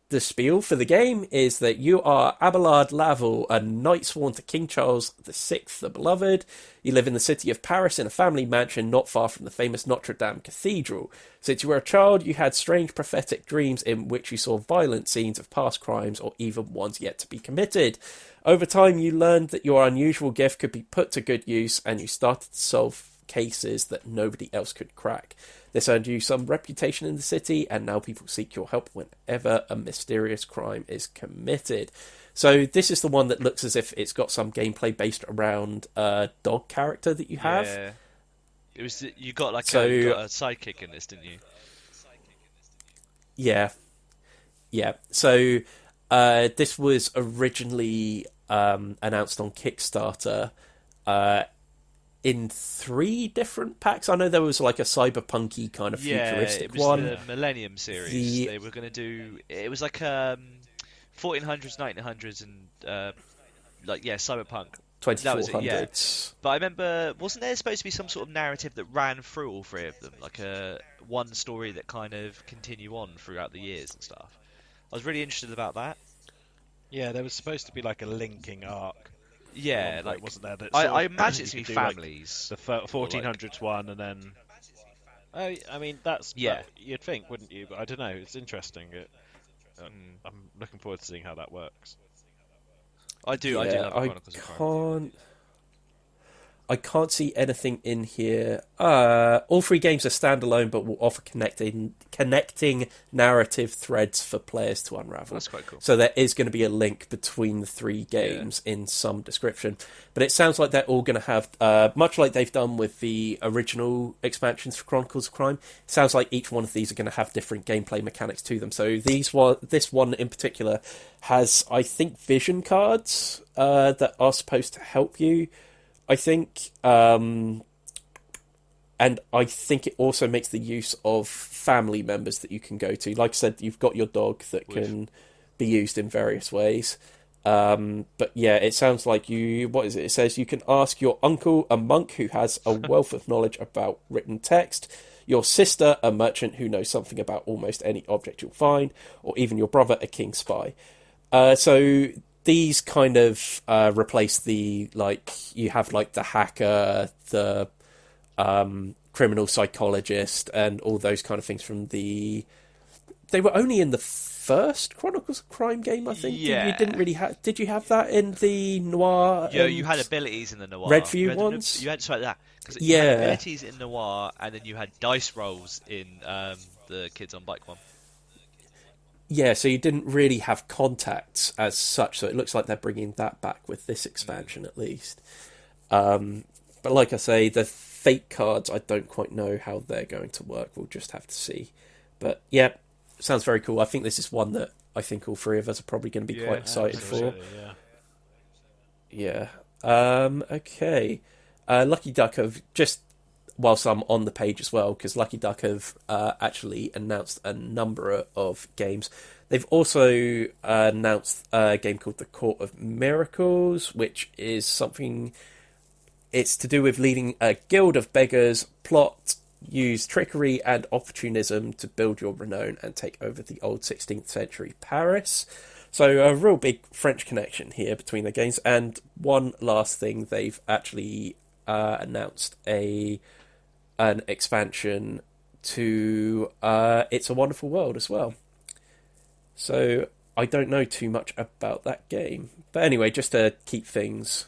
The spiel for the game is that you are Abelard Laval, a knight sworn to King Charles VI the Beloved. You live in the city of Paris in a family mansion not far from the famous Notre Dame Cathedral. Since you were a child, you had strange prophetic dreams in which you saw violent scenes of past crimes or even ones yet to be committed. Over time, you learned that your unusual gift could be put to good use, and you started to solve cases that nobody else could crack. This earned you some reputation in the city, and now people seek your help whenever a mysterious crime is committed. So this is the one that looks as if it's got some gameplay based around a dog character that you have. Yeah. It was you got like So- you got a sidekick in this, didn't you? Yeah. So this was originally announced on Kickstarter in 3 different packs. I know there was like a cyberpunky kind of futuristic it was one. the Millennium series. They were going to do. It was like 1400s, 1900s, and cyberpunk. That was it, yeah. 2400s. But I remember, wasn't there supposed to be some sort of narrative that ran through all 3 of them, like a one story that kind of continue on throughout the years and stuff? I was really interested about that. Yeah, there was supposed to be like a linking arc. Yeah, one, like wasn't there? That I sort of- imagine it's you going to could be do, like, families. the 1400s one, and then. I mean, that's Yeah. that you'd think, wouldn't you? But I don't know. It's interesting. I'm looking forward to seeing how that works. I do love Chronicles of Crime. I can't see anything in here. All 3 games are standalone, but will offer connecting narrative threads for players to unravel. That's quite cool. So there is going to be a link between the 3 games in some description. But it sounds like they're all going to have, much like they've done with the original expansions for Chronicles of Crime, it sounds like each one of these are going to have different gameplay mechanics to them. So this one in particular has, I think, vision cards that are supposed to help you, I think, and I think it also makes the use of family members that you can go to. Like I said, you've got your dog that can be used in various ways. But yeah, it sounds like what is it? It says you can ask your uncle, a monk who has a wealth of knowledge about written text, your sister, a merchant who knows something about almost any object you'll find, or even your brother, a king spy. So these kind of replace the, like, you have like the hacker, the criminal psychologist, and all those kind of things from the... They were only in the first Chronicles of Crime game, I think. Yeah. You didn't really have... Did you have that in the Noir? Yeah, you had abilities in the Noir. Redview ones? You had that. Because you Yeah. had abilities in Noir, and then you had dice rolls in the Kids on Bike one. Yeah, so you didn't really have contacts as such, so it looks like they're bringing that back with this expansion at least. But like I say, the fate cards, I don't quite know how they're going to work. We'll just have to see. But yeah, sounds very cool. I think this is one that I think all 3 of us are probably going to be quite excited for. Yeah. Okay. Lucky Duck have just... Whilst I'm on the page as well, because Lucky Duck have actually announced a number of games. They've also announced a game called The Court of Miracles, which is something... It's to do with leading a guild of beggars, plot, use trickery and opportunism to build your renown and take over the old 16th century Paris. So a real big French connection here between the games. And one last thing, they've actually announced an expansion to It's a Wonderful World as well. So I don't know too much about that game. But anyway, just to keep things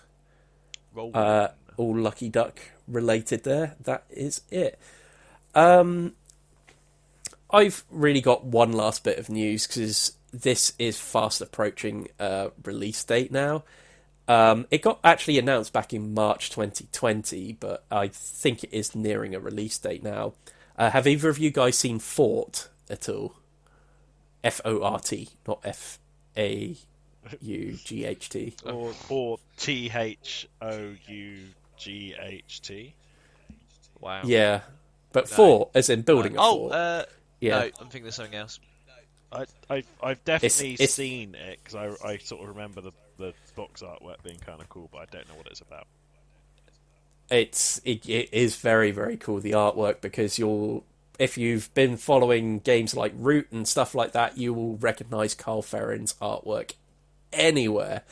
all Lucky Duck related there, that is it. I've really got one last bit of news, because this is fast approaching release date now. It got actually announced back in March 2020, but I think it is nearing a release date now. Have either of you guys seen Fort at all? F-O-R-T, not F-A-U-G-H-T. Or T-H-O-U-G-H-T. Wow. Yeah, but No. Fort, as in building a fort. No, I'm thinking of something else. I've definitely It's- seen it, because I sort of remember the box artwork being kind of cool, but I don't know what it's about. It is very, very cool, the artwork, because if you've been following games like Root and stuff like that, you will recognise Carl Ferrin's artwork anywhere.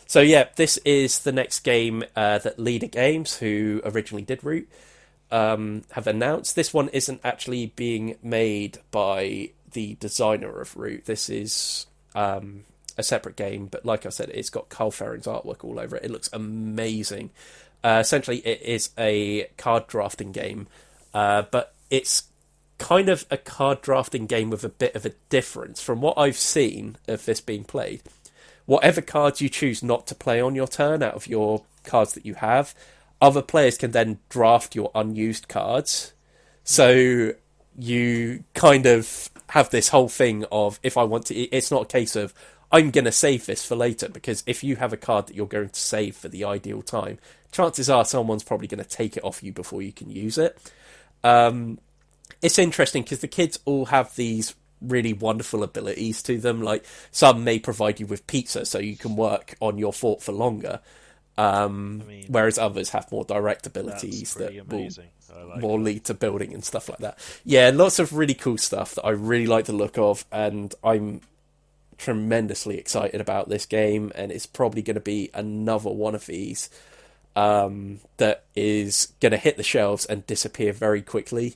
So yeah, this is the next game that Leader Games, who originally did Root, have announced. This one isn't actually being made by the designer of Root. This is a separate game, but like I said, it's got Carl Ferrin's artwork all over it. It looks amazing. Essentially, it is a card drafting game, but it's kind of a card drafting game with a bit of a difference from what I've seen of this being played. Whatever cards you choose not to play on your turn out of your cards that you have, other players can then draft your unused cards. So you kind of have this whole thing of, if I want to, it's not a case of I'm going to save this for later, because if you have a card that you're going to save for the ideal time, chances are someone's probably going to take it off you before you can use it. It's interesting because the kids all have these really wonderful abilities to them. Like, some may provide you with pizza so you can work on your fort for longer, whereas others have more direct abilities that will more lead to building and stuff like that. Yeah, lots of really cool stuff that I really like the look of, and I'm tremendously excited about this game, and it's probably going to be another one of these that is going to hit the shelves and disappear very quickly,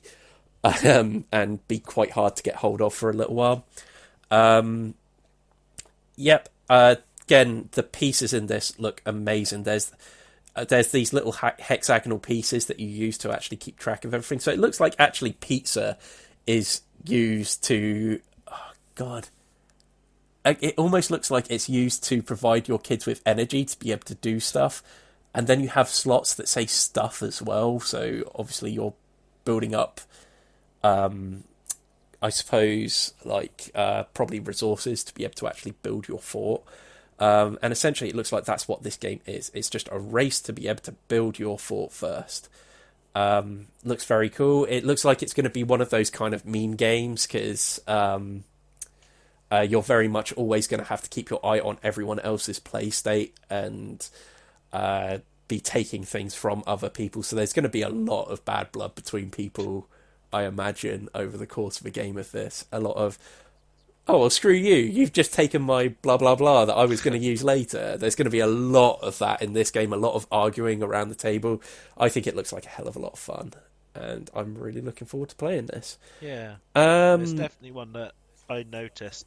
and be quite hard to get hold of for a little while. Yep. Again, the pieces in this look amazing. There's these little hexagonal pieces that you use to actually keep track of everything. So it looks like actually pizza is used to... Oh, God. It almost looks like it's used to provide your kids with energy to be able to do stuff. And then you have slots that say stuff as well. So obviously you're building up, I suppose, like probably resources to be able to actually build your fort. And essentially it looks like that's what this game is. It's just a race to be able to build your fort first. Looks very cool. It looks like it's going to be one of those kind of meme games, because you're very much always going to have to keep your eye on everyone else's play state and be taking things from other people. So there's going to be a lot of bad blood between people, I imagine, over the course of a game of this. A lot of, oh, well, screw you. You've just taken my blah, blah, blah that I was going to use later. There's going to be a lot of that in this game, a lot of arguing around the table. I think it looks like a hell of a lot of fun, and I'm really looking forward to playing this. Yeah. It's definitely one that I noticed.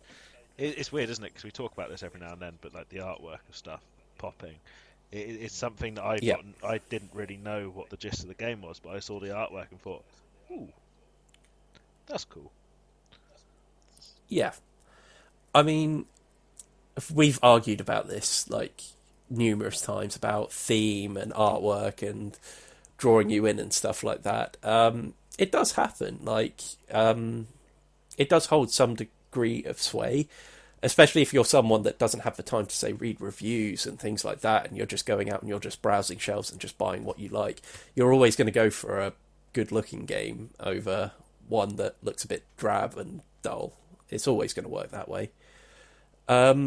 It's weird, isn't it? Because we talk about this every now and then, but like the artwork of stuff popping, it's something that I didn't really know what the gist of the game was, but I saw the artwork and thought, ooh, that's cool. Yeah. I mean, we've argued about this like numerous times about theme and artwork and drawing you in and stuff like that. It does happen. Like, it does hold some degree of sway, especially if you're someone that doesn't have the time to, say, read reviews and things like that, and you're just going out and you're just browsing shelves and just buying what you like. You're always going to go for a good-looking game over one that looks a bit drab and dull. It's always going to work that way. But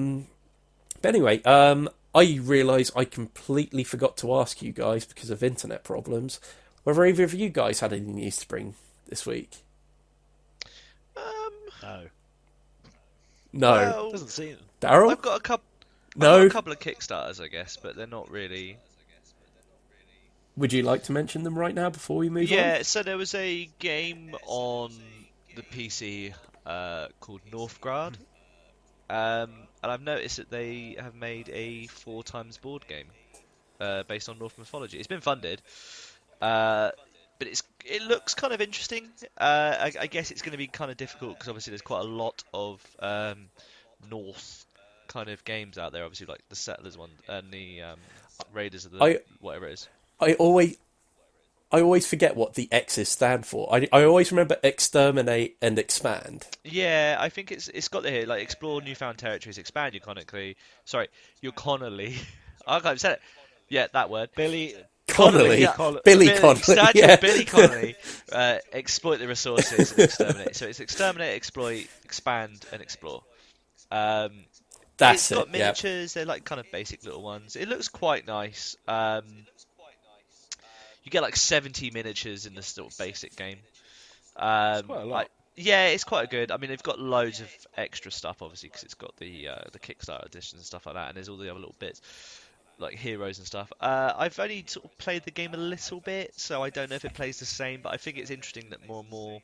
anyway, I realise I completely forgot to ask you guys, because of internet problems, whether either of you guys had any news to bring this week. No. No. Well, Doesn't seem. Daryl? I've got a couple. No. I've got a couple of Kickstarters, I guess, but they're not really. Would you like to mention them right now before we move on? Yeah, so there was a game on the PC called Northgard, and I've noticed that they have made a 4x board game based on Norse mythology. It's been funded, but it looks kind of interesting. I guess it's going to be kind of difficult because obviously there's quite a lot of Norse kind of games out there. Obviously, like the Settlers one and the Raiders of the whatever it is. I always forget what the X's stand for. I always remember exterminate and expand. Yeah, I think it's got here like explore newfound territories, expand your Connolly. Sorry, your Connolly. I can't say it. Yeah, that word. Billy Connolly. Yeah. Billy Connolly. Yeah. Billy Connolly. Exploit the resources and exterminate. So it's exterminate, exploit, expand, and explore. That's it's got miniatures. They're like kind of basic little ones. It looks quite nice. You get like 70 miniatures in this sort of basic game. Quite a lot. Yeah, it's quite good. I mean, they've got loads of extra stuff, obviously, because it's got the Kickstarter editions and stuff like that, and there's all the other little bits, like heroes and stuff. I've only sort of played the game a little bit, so I don't know if it plays the same, but I think it's interesting that more and more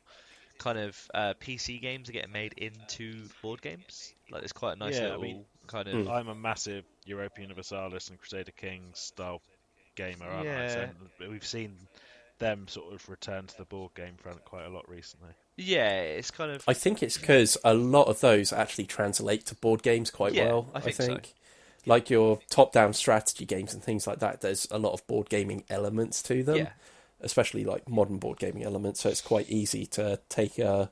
kind of PC games are getting made into board games. Like, it's quite a nice little kind of... I'm a massive Europa Universalis and Crusader Kings style gamer, aren't I? So we've seen them sort of return to the board game front quite a lot recently. Yeah, it's kind of. I think it's because a lot of those actually translate to board games quite Yeah, well. I think so. Like your top-down strategy games and things like that, there's a lot of board gaming elements to them, Yeah. especially like modern board gaming elements. So it's quite easy to take a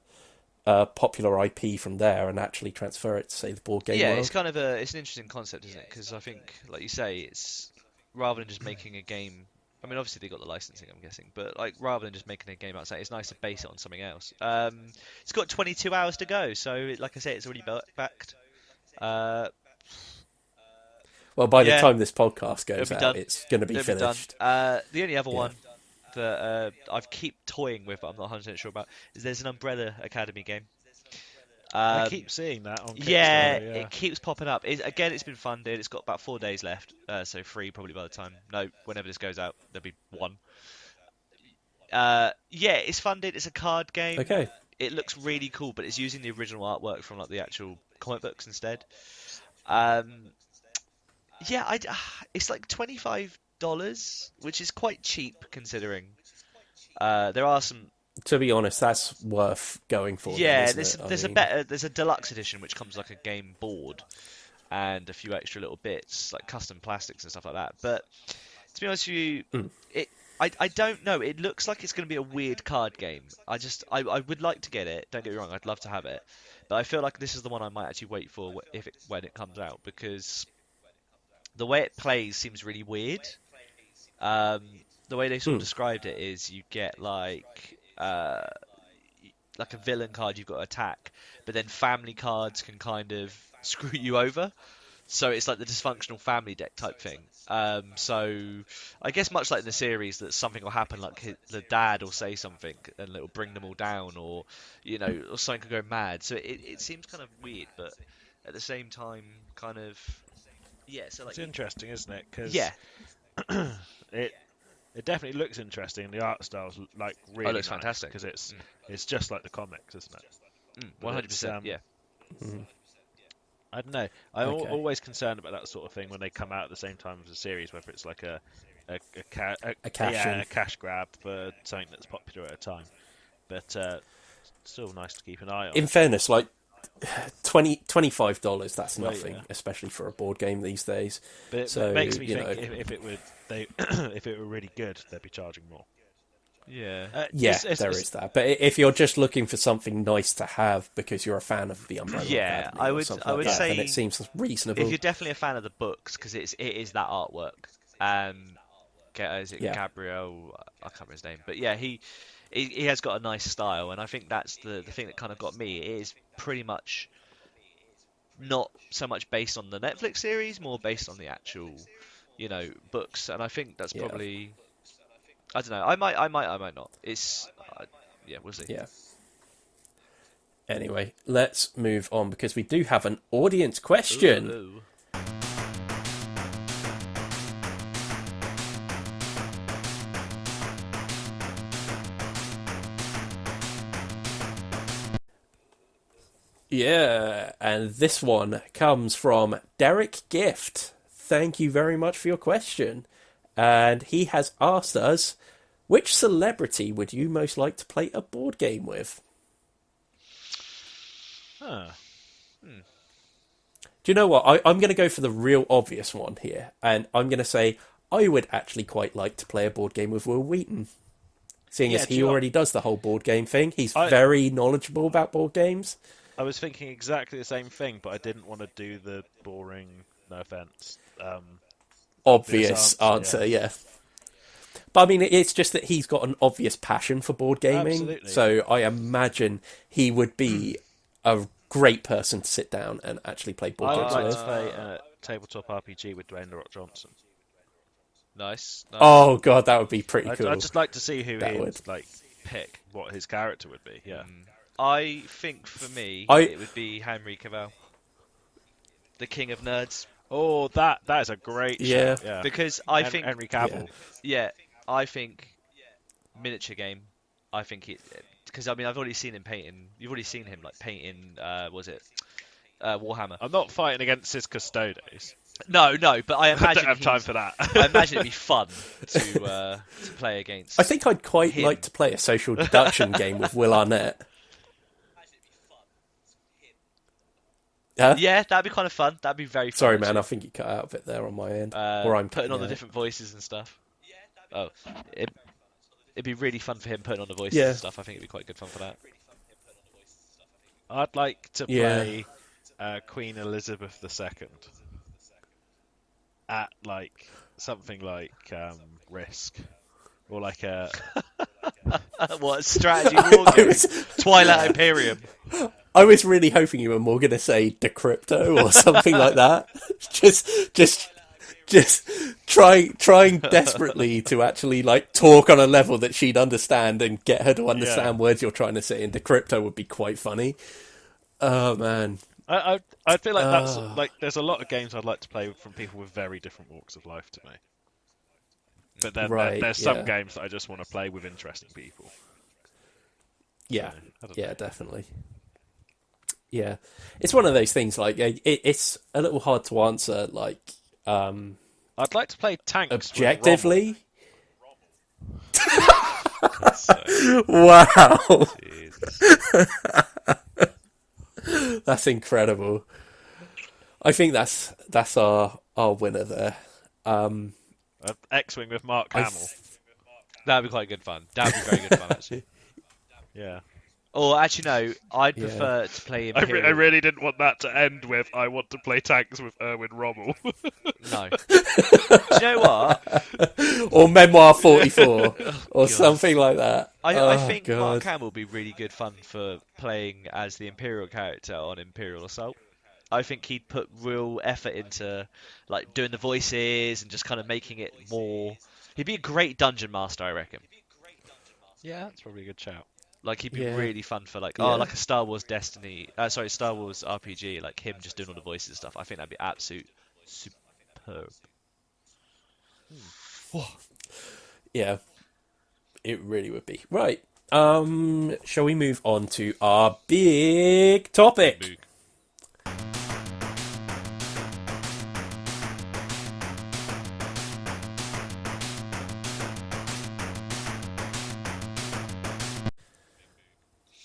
popular IP from there and actually transfer it to, say, the board game Yeah, world. it's kind of it's an interesting concept, isn't it? Because I think, like you say, it's rather than just making a game. I mean, obviously they got the licensing, I'm guessing, but like rather than just making a game outside, it's nice to base it on something else. It's got 22 hours to go, so like I say, it's already backed. Well, by the yeah, time this podcast goes it'll be out, done. it's going to be It'll be done. finished. The only other Yeah. one that I've keep toying with, but I'm not 100% sure about, is there's an Umbrella Academy game. I keep seeing that on Kickstarter. Yeah, Yeah, it keeps popping up. Again, it's been funded. It's got about 4 days left, so free probably by the time. No, whenever this goes out, there'll be one. Yeah, it's funded. It's a card game. Okay. It looks really cool, but it's using the original artwork from like the actual comic books instead. Yeah, it's like $25, which is quite cheap considering. There are some. To be honest, that's worth going for. Yeah, then, isn't there's it? there's a deluxe edition which comes like a game board and a few extra little bits like custom plastics and stuff like that. But to be honest with you, I don't know. It looks like it's going to be a weird card game. I would like to get it. Don't get me wrong. I'd love to have it, but I feel like this is the one I might actually wait for when it comes out because the way it plays seems really weird. The way they sort of described it is you get like a villain card you've got to attack, but then family cards can kind of screw you over. So it's like the dysfunctional family deck type thing. So I guess much like in the series, that something will happen, like the dad will say something and it will bring them all down, or or something could go mad. So it seems kind of weird, but at the same time, kind of So like it's interesting, isn't it? Because yeah, it definitely looks interesting, and the art style's like really it looks nice, fantastic because it's just like the comics, isn't it? 100%. Yeah. I don't know. I'm always concerned about that sort of thing when they come out at the same time as a series, whether it's like a cash grab for something that's popular at a time. But still nice to keep an eye on. In fairness, like $25, that's Well, nothing, yeah. especially for a board game these days. But it So, makes me you think know, if it were really good, they'd be charging more. Yeah. Yeah, there is that. But if you're just looking for something nice to have because you're a fan of the Umbrella Yeah, Academy I or would- something I like would that, say then it seems reasonable. If you're definitely a fan of the books, because it is that artwork. Is it Yeah. Gabriel? I can't remember his name, but yeah, he has got a nice style, and I think that's the thing that kind of got me. It is pretty much not so much based on the Netflix series, more based on the actual, books, and I think that's Yeah. probably. I don't know. I might not. It's we'll see. Yeah. Anyway, let's move on because we do have an audience question. Ooh. Yeah, and this one comes from Derek Gift. Thank you very much for your question. And he has asked us, which celebrity would you most like to play a board game with? Huh. Do you know what? I'm going to go for the real obvious one here. And I'm going to say I would actually quite like to play a board game with Will Wheaton. Seeing as he already does the whole board game thing. He's very knowledgeable about board games. I was thinking exactly the same thing, but I didn't want to do the boring, no offense, obvious answer, yeah. But I mean, it's just that he's got an obvious passion for board gaming. Absolutely. So I imagine he would be a great person to sit down and actually play board I would games like with. to play a tabletop RPG with Dwayne The Rock Johnson. Nice. Oh god, that would be pretty cool. I'd just like to see who That he would. would like pick, what his character would be. Yeah. I think for me, it would be Henry Cavill, the king of nerds. Oh, that is a great shout. Yeah. Because I think Henry Cavill. Yeah, I think miniature game. I think it because I mean I've already seen him painting. You've already seen him like painting. Was it Warhammer? I'm not fighting against his custodes. No, but I I don't imagine have time for that. I imagine it'd be fun to play against I think I'd quite him. like to play a social deduction game with Will Arnett. Huh? Yeah, that'd be kind of fun. That'd be very fun. Sorry, man, I actually. think you cut out a bit there on my end. Or I'm Putting cutting on the out. different voices and stuff. Oh, it'd be really fun for him putting on the voices Yeah. and stuff. I think it'd be quite good fun for that. I'd like to Yeah. play Queen Elizabeth II at like something like Risk or like a What a strategy war game? was- Twilight Imperium. I was really hoping you were more going to say Decrypto or something like that. Just trying desperately to actually like talk on a level that she'd understand and get her to understand words you're trying to say. And Decrypto would be quite funny. Oh man. I feel like that's like there's a lot of games I'd like to play from people with very different walks of life to me. But then there's some games that I just want to play with interesting people. Yeah, So, I don't yeah, know. definitely. Yeah, it's one of those things. Like it's a little hard to answer. Like I'd like to play tanks objectively. With Wow, Jesus. that's incredible. I think that's our winner there. X-wing with Mark I Hamill. That'd be quite good fun. That'd be very good fun, actually. Yeah. Or actually, no, I'd Yeah. prefer to play I Imperial. really didn't want that to end with I want to play tanks with Erwin Rommel. No. Do you know what? Or Memoir 44 or God. something like that. I think God. Mark Hamill would be really good fun for playing as the Imperial character on Imperial Assault. I think he'd put real effort into like doing the voices and just kind of making it more. He'd be a great dungeon master, I reckon. Yeah, that's probably a good shout. Like he'd be Yeah. really fun for like Yeah. like a Star Wars Star Wars RPG, like him just doing all the voices and stuff. I think that'd be absolute superb. Yeah, it really would be. Right. Shall we move on to our big topic? Boog.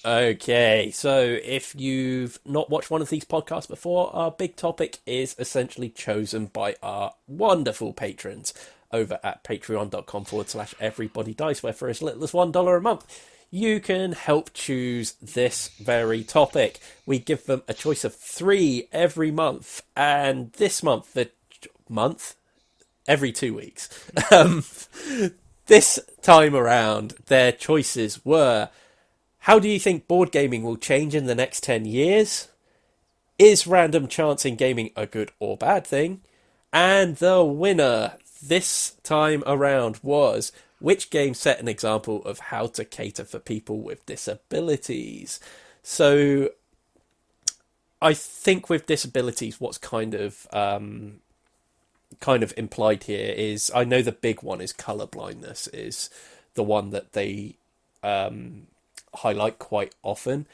Okay, so if you've not watched one of these podcasts before, our big topic is essentially chosen by our wonderful patrons over at patreon.com/everybodydice, where for as little as $1 a month, you can help choose this very topic. We give them a choice of 3 every month, and this month, every 2 weeks. This time around, their choices were: how do you think board gaming will change in the next 10 years? Is random chance in gaming a good or bad thing? And the winner this time around was: which game set an example of how to cater for people with disabilities? So I think with disabilities, what's kind of implied here is, I know the big one is colour blindness, is the one that they highlight quite often.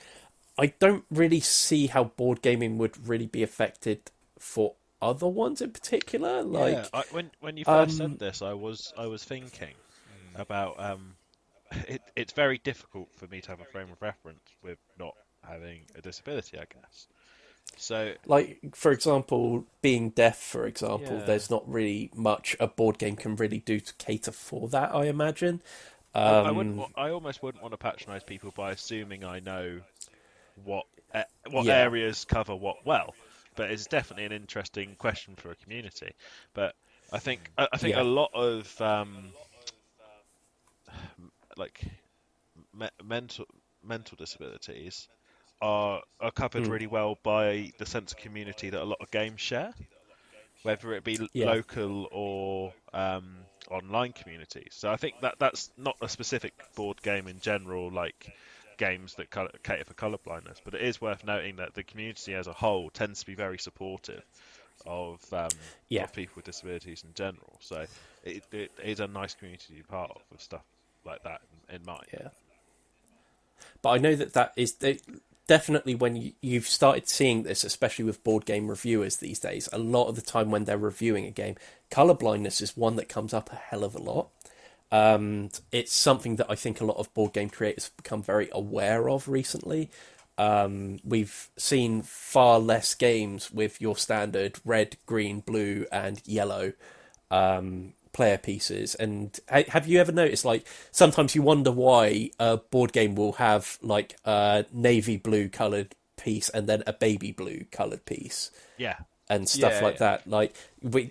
I don't really see how board gaming would really be affected for other ones in particular. Like, Yeah, when you first said this, I was thinking about it's very difficult for me to have a frame of reference with not having a disability, I guess. So like for example, being deaf, for example, Yeah. there's not really much a board game can really do to cater for that, I imagine. I almost wouldn't want to patronise people by assuming I know what Yeah. areas cover what well, but it's definitely an interesting question for a community. But I think Yeah. a lot of like mental disabilities are covered really well by the sense of community that a lot of games share, whether it be Yeah. local or online communities. So I think that's not a specific board game in general, like games that cater for colour blindness, but it is worth noting that the community as a whole tends to be very supportive of people with disabilities in general. So it is a nice community to be part of with stuff like that in mind. Yeah. But I know that is definitely when you've started seeing this, especially with board game reviewers these days, a lot of the time when they're reviewing a game, color blindness is one that comes up a hell of a lot. It's something that I think a lot of board game creators have become very aware of recently. We've seen far less games with your standard red, green, blue, and yellow player pieces. And have you ever noticed, like, sometimes you wonder why a board game will have like a navy blue coloured piece and then a baby blue coloured piece Yeah. and stuff Yeah, like that. Like,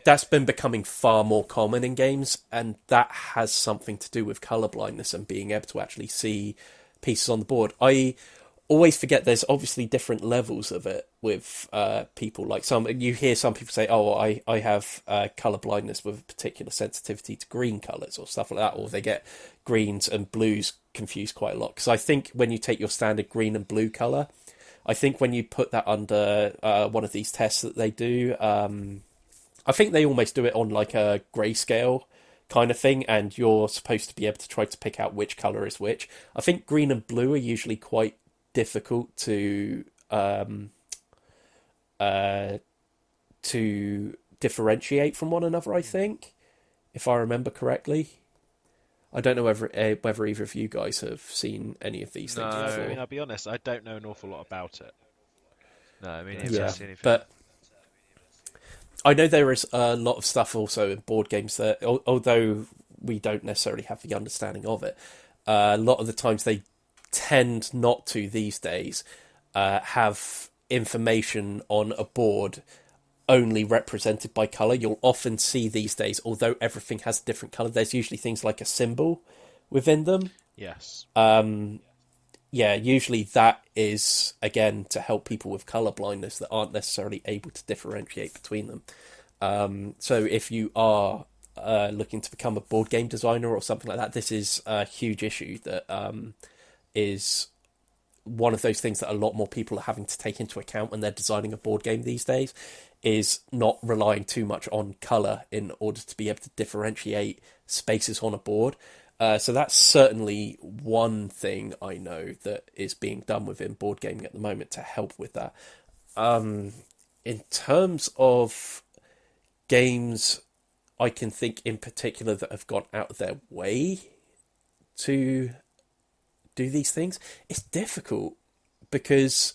that's been becoming far more common in games, and that has something to do with colour blindness and being able to actually see pieces on the board. I always forget there's obviously different levels of it with people. Like, you hear some people say, oh, I have colour blindness with a particular sensitivity to green colours or stuff like that, or they get greens and blues confused quite a lot. Because I think when you take your standard green and blue colour, I think when you put that under one of these tests that they do, I think they almost do it on like a grayscale kind of thing, and you're supposed to be able to try to pick out which colour is which. I think green and blue are usually quite difficult to differentiate from one another, I think, if I remember correctly. I don't know whether either of you guys have seen any of these things No. I before. mean, I'll be honest, I don't know an awful lot about it. No, I mean, Yeah, anything. but I know there is a lot of stuff also in board games that, although we don't necessarily have the understanding of it, a lot of the times they tend not to these days have information on a board only represented by colour. You'll often see these days, although everything has a different colour, there's usually things like a symbol within them. Yes. Yeah, usually that is, again, to help people with colour blindness that aren't necessarily able to differentiate between them. So if you are looking to become a board game designer or something like that, this is a huge issue that is one of those things that a lot more people are having to take into account when they're designing a board game these days, is not relying too much on colour in order to be able to differentiate spaces on a board. So that's certainly one thing I know that is being done within board gaming at the moment to help with that. In terms of games, I can think in particular that have gone out of their way to do these things. It's difficult because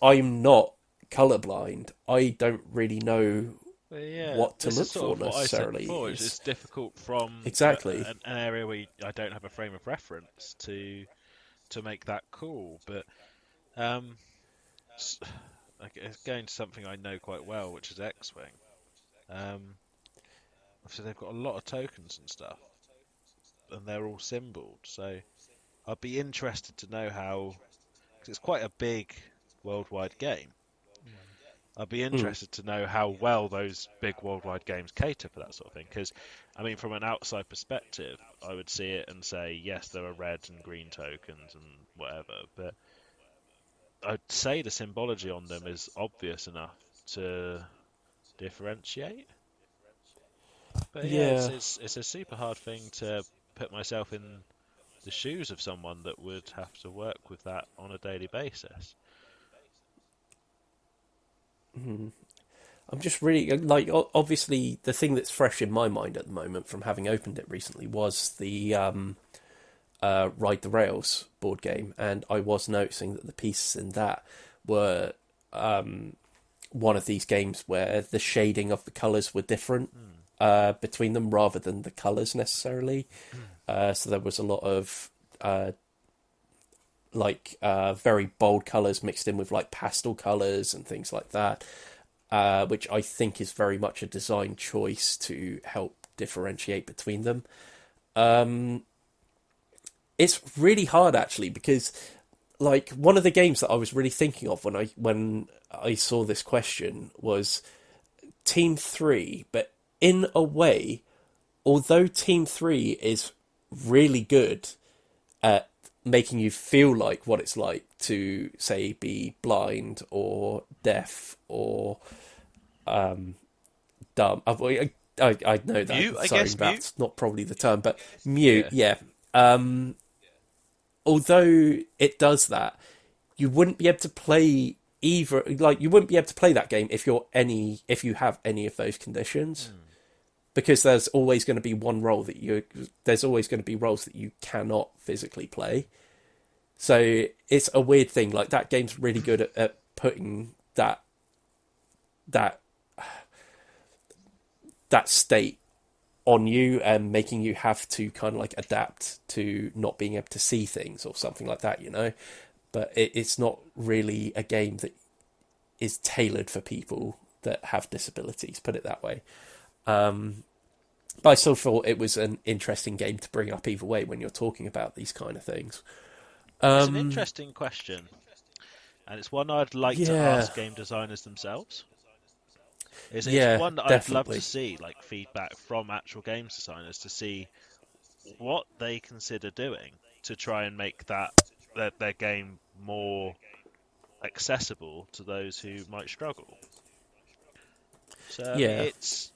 I'm not colorblind. I don't really know Yeah, what to this look is sort for of what I said necessarily. before. It's difficult from Exactly. an area where I don't have a frame of reference to make that cool. But um, like, it's going to something I know quite well, which is X-Wing. So they've got a lot of tokens and stuff, and they're all symboled. So I'd be interested to know how, because it's quite a big worldwide game. I'd be interested to know how well those big worldwide games cater for that sort of thing. Because, I mean, from an outside perspective, I would see it and say, yes, there are red and green tokens and whatever. But I'd say the symbology on them is obvious enough to differentiate. But yeah, Yeah. it's a super hard thing to put myself in the shoes of someone that would have to work with that on a daily basis. I'm just really, like, obviously the thing that's fresh in my mind at the moment from having opened it recently was the Ride the Rails board game, and I was noticing that the pieces in that were one of these games where the shading of the colours were different between them rather than the colours necessarily. So there was a lot of very bold colours mixed in with like pastel colours and things like that, which I think is very much a design choice to help differentiate between them. It's really hard actually, because like one of the games that I was really thinking of when I saw this question was Team 3, but in a way, although Team 3 is really good at making you feel like what it's like to, say, be blind or deaf or dumb. I know that. Mute, I Sorry, guess, that's mute? not probably the term, but mute. Yeah. Yeah. although it does that, you wouldn't be able to play either. Like, you wouldn't be able to play that game if you have any of those conditions, because there's always going to be there's always going to be roles that you cannot physically play. So it's a weird thing. Like, that game's really good at putting that state on you and making you have to kind of like adapt to not being able to see things or something like that, But it's not really a game that is tailored for people that have disabilities, put it that way. But I still thought it was an interesting game to bring up either way when you're talking about these kind of things. It's an interesting question, and it's one I'd like to ask game designers themselves. It's one that I'd love to see, like, feedback from actual games designers to see what they consider doing to try and make their game more accessible to those who might struggle. So it's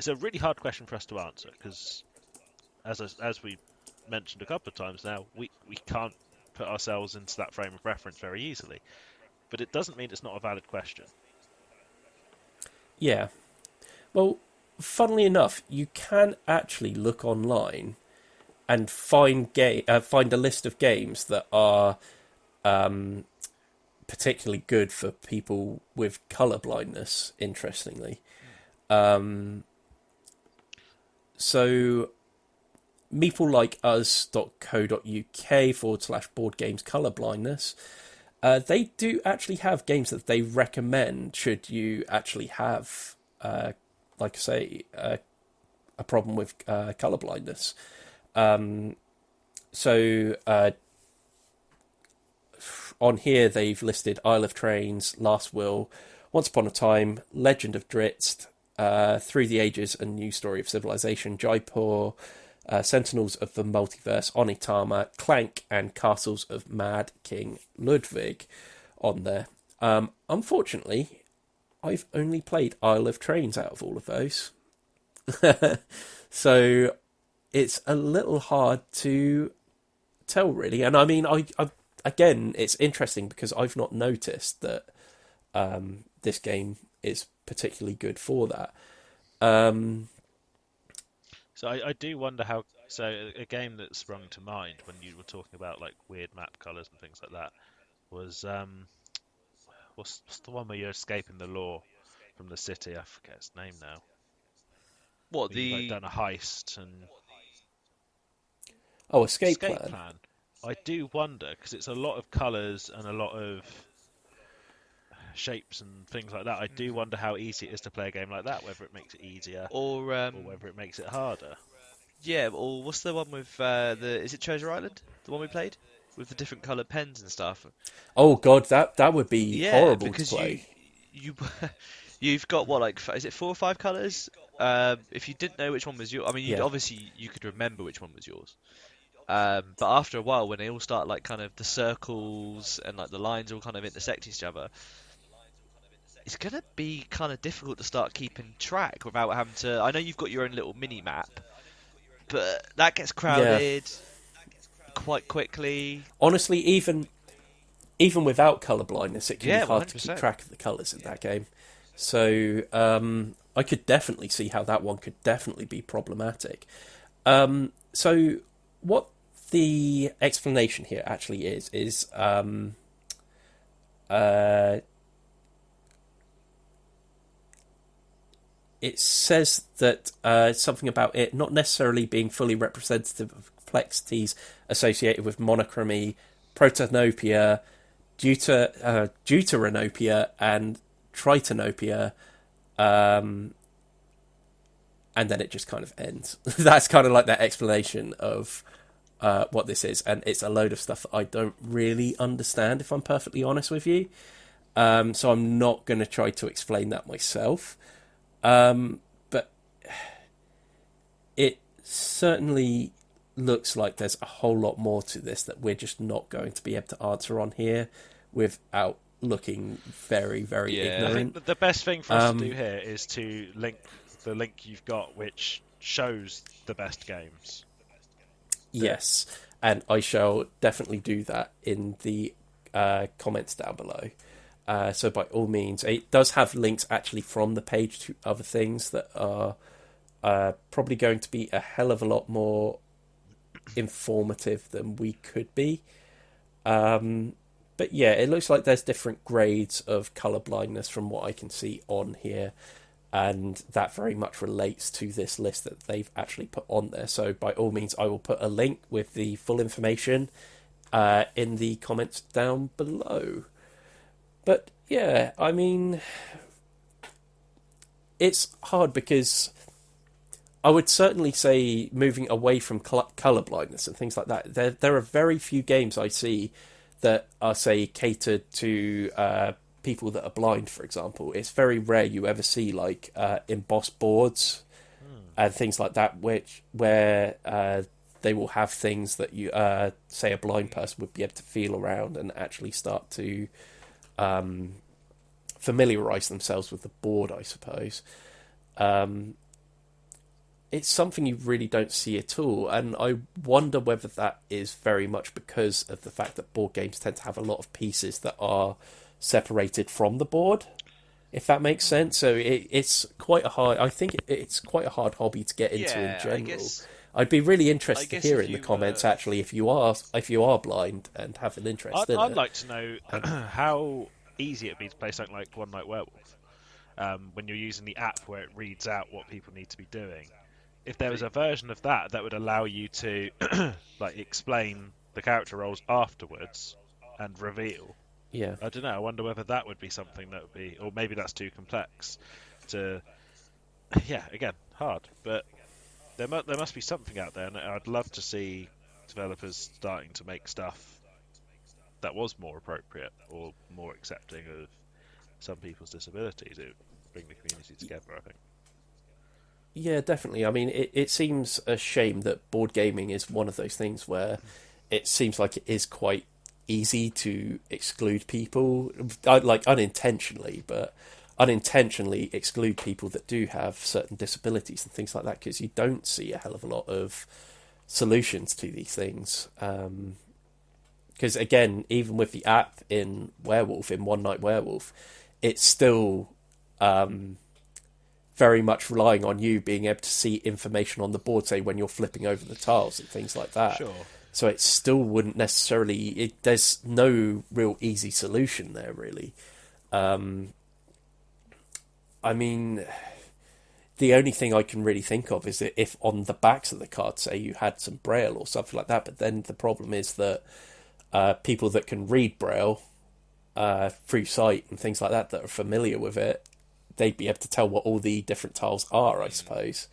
a really hard question for us to answer, because as we mentioned a couple of times now, we can't put ourselves into that frame of reference very easily. But it doesn't mean it's not a valid question. Yeah. Well, funnily enough, you can actually look online and find a list of games that are particularly good for people with colour blindness, interestingly. So meeplelikeus.co.uk /board games colorblindness. They do actually have games that they recommend should you actually have, like I say, a problem with colour blindness. So on here they've listed Isle of Trains, Last Will, Once Upon a Time, Legend of Drizzt, Through the Ages, A New Story of Civilization, Jaipur, Sentinels of the Multiverse, Onitama, Clank, and Castles of Mad King Ludwig on there. Unfortunately, I've only played Isle of Trains out of all of those. So it's a little hard to tell, really. And I mean, again, it's interesting because I've not noticed that this game is particularly good for that. So I do wonder how. So a game that sprung to mind when you were talking about like weird map colors and things like that was what's the one where you're escaping the law from the city? I forget its name now. What, You've like done a heist and Escape Plan. I do wonder, because it's a lot of colours and a lot of shapes and things like that. I do wonder how easy it is to play a game like that, whether it makes it easier or whether it makes it harder. Yeah, or what's the one with is it Treasure Island? The one we played with the different coloured pens and stuff. Oh God, that would be horrible to play. You've got what, like, is it 4 or 5 colours? If you didn't know which one was yours, I mean, obviously you could remember which one was yours. But after a while, when they all start, like, kind of the circles and like the lines all kind of intersect each other, it's gonna be kind of difficult to start keeping track without having to. I know you've got your own little mini map, but that gets crowded quite quickly. Honestly, even without colour blindness, it can be hard 100%. To keep track of the colours in that game. So I could definitely see how that one could definitely be problematic. So what the explanation here actually is it says that something about it not necessarily being fully representative of complexities associated with monochromy, protanopia, deuteranopia, and tritanopia, and then it just kind of ends. That's kind of like that explanation of what this is, and it's a load of stuff that I don't really understand, if I'm perfectly honest with you. So I'm not going to try to explain that myself. But it certainly looks like there's a whole lot more to this that we're just not going to be able to answer on here without looking very, very ignorant. I think the best thing for us to do here is to link the link you've got, which shows the best games. Yes. and I shall definitely do that in the comments down below. So by all means, it does have links actually from the page to other things that are probably going to be a hell of a lot more informative than we could be. But yeah, it looks like there's different grades of colour blindness from what I can see on here, and that very much relates to this list that they've actually put on there. So by all means, I will put a link with the full information in the comments down below. But yeah, I mean, it's hard because I would certainly say moving away from colour blindness and things like that, there are very few games I see that are, say, catered to people that are blind, for example. It's very rare you ever see, like, embossed boards and things like that, where they will have things that you, say, a blind person would be able to feel around and actually start to familiarise themselves with the board, I suppose. It's something you really don't see at all, and I wonder whether that is very much because of the fact that board games tend to have a lot of pieces that are separated from the board, if that makes sense. So it's quite a hard. I think it's quite a hard hobby to get into in general. I'd be really interested to hear in the comments actually if you are blind and have an interest in it. I'd like to know how easy it'd be to play something like One Night Werewolf when you're using the app where it reads out what people need to be doing. If there was a version of that would allow you to like explain the character roles afterwards and reveal. Yeah. I don't know. I wonder whether that would be something that would be, or maybe that's too complex to. Yeah, again, hard, but there must be something out there, and I'd love to see developers starting to make stuff that was more appropriate or more accepting of some people's disabilities. It would bring the community together, I think. Yeah, definitely. I mean, it seems a shame that board gaming is one of those things where it seems like it is quite easy to exclude people, like unintentionally, but unintentionally exclude people that do have certain disabilities and things like that, because you don't see a hell of a lot of solutions to these things. Because again, even with the app in One Night Werewolf, it's still very much relying on you being able to see information on the board, say when you're flipping over the tiles and things like that. Sure. So it still wouldn't necessarily. There's no real easy solution there, really. I mean, the only thing I can really think of is that if on the backs of the cards, say you had some braille or something like that, but then the problem is that people that can read braille through sight and things like that are familiar with it, they'd be able to tell what all the different tiles are, I suppose,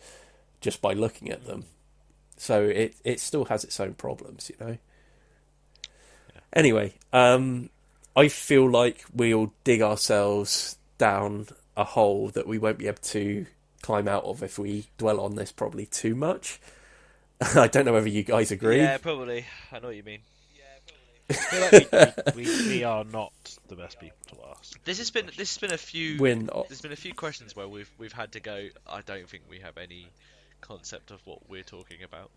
just by looking at them. So it still has its own problems, you know. Yeah. Anyway, I feel like we'll dig ourselves down a hole that we won't be able to climb out of if we dwell on this probably too much. I don't know whether you guys agree. Yeah, probably. I know what you mean. I feel like we are not the best people to ask. This has been a few. We're not. There's been a few questions where we've had to go. I don't think we have any concept of what we're talking about.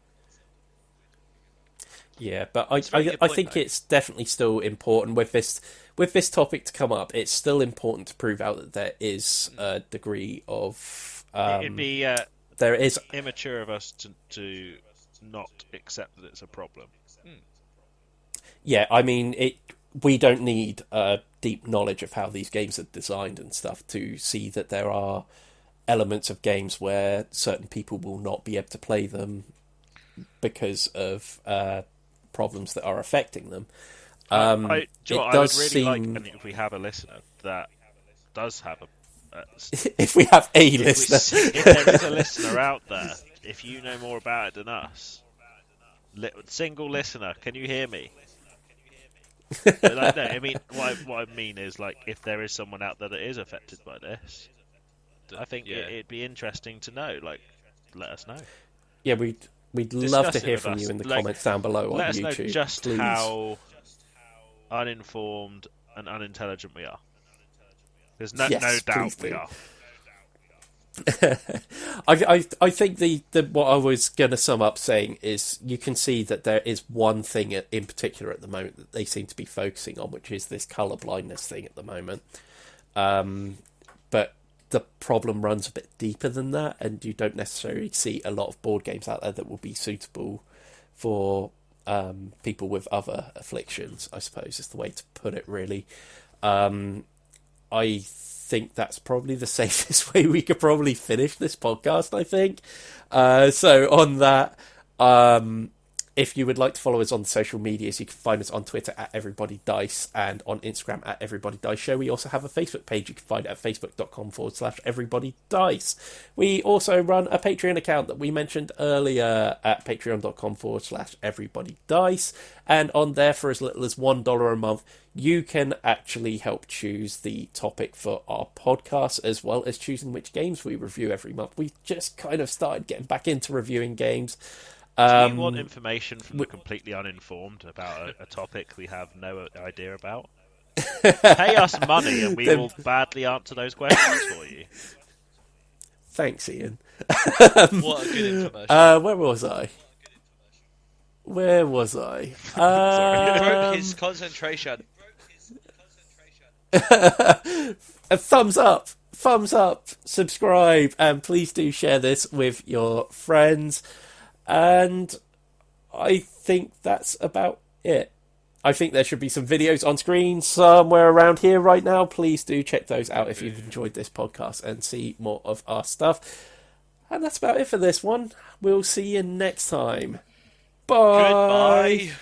Yeah, but I point, think though. it's definitely still important with this topic to come up. It's still important to prove out that there is a degree of It'd be there is immature of us to not accept that it's a problem. Yeah, I mean, we don't need deep knowledge of how these games are designed and stuff to see that there are elements of games where certain people will not be able to play them because of problems that are affecting them. I would really like, and if we have a listener that does have if we have a listener, if there is a listener out there, if you know more about it than us, single listener, can you hear me? But no, I mean, what I mean is, like, if there is someone out there that is affected by this, I think it'd be interesting to know. Like, let us know. Yeah, we'd love to hear from you in the comments down below on YouTube. Let us know just please. How uninformed and unintelligent we are. There's no doubt we are. I think the what I was going to sum up saying is you can see that there is one thing in particular at the moment that they seem to be focusing on, which is this colour blindness thing at the moment. But the problem runs a bit deeper than that, and you don't necessarily see a lot of board games out there that will be suitable for people with other afflictions, I suppose is the way to put it, really. I think that's probably the safest way we could probably finish this podcast, I think. So on that, if you would like to follow us on the social medias, you can find us on Twitter at EverybodyDice and on Instagram at EverybodyDice Show. We also have a Facebook page you can find at facebook.com/EverybodyDice. We also run a Patreon account that we mentioned earlier at patreon.com/EverybodyDice. And on there, for as little as $1 a month, you can actually help choose the topic for our podcast, as well as choosing which games we review every month. We've just kind of started getting back into reviewing games. Do you want information from the completely uninformed about a topic we have no idea about? Pay us money and we will badly answer those questions for you. Thanks, Ian. What a good infomercial. Where was I? He broke his concentration. A thumbs up, subscribe, and please do share this with your friends. And I think that's about it. I think there should be some videos on screen somewhere around here right now. Please do check those out if you've enjoyed this podcast and see more of our stuff. And that's about it for this one. We'll see you next time. Bye. Goodbye.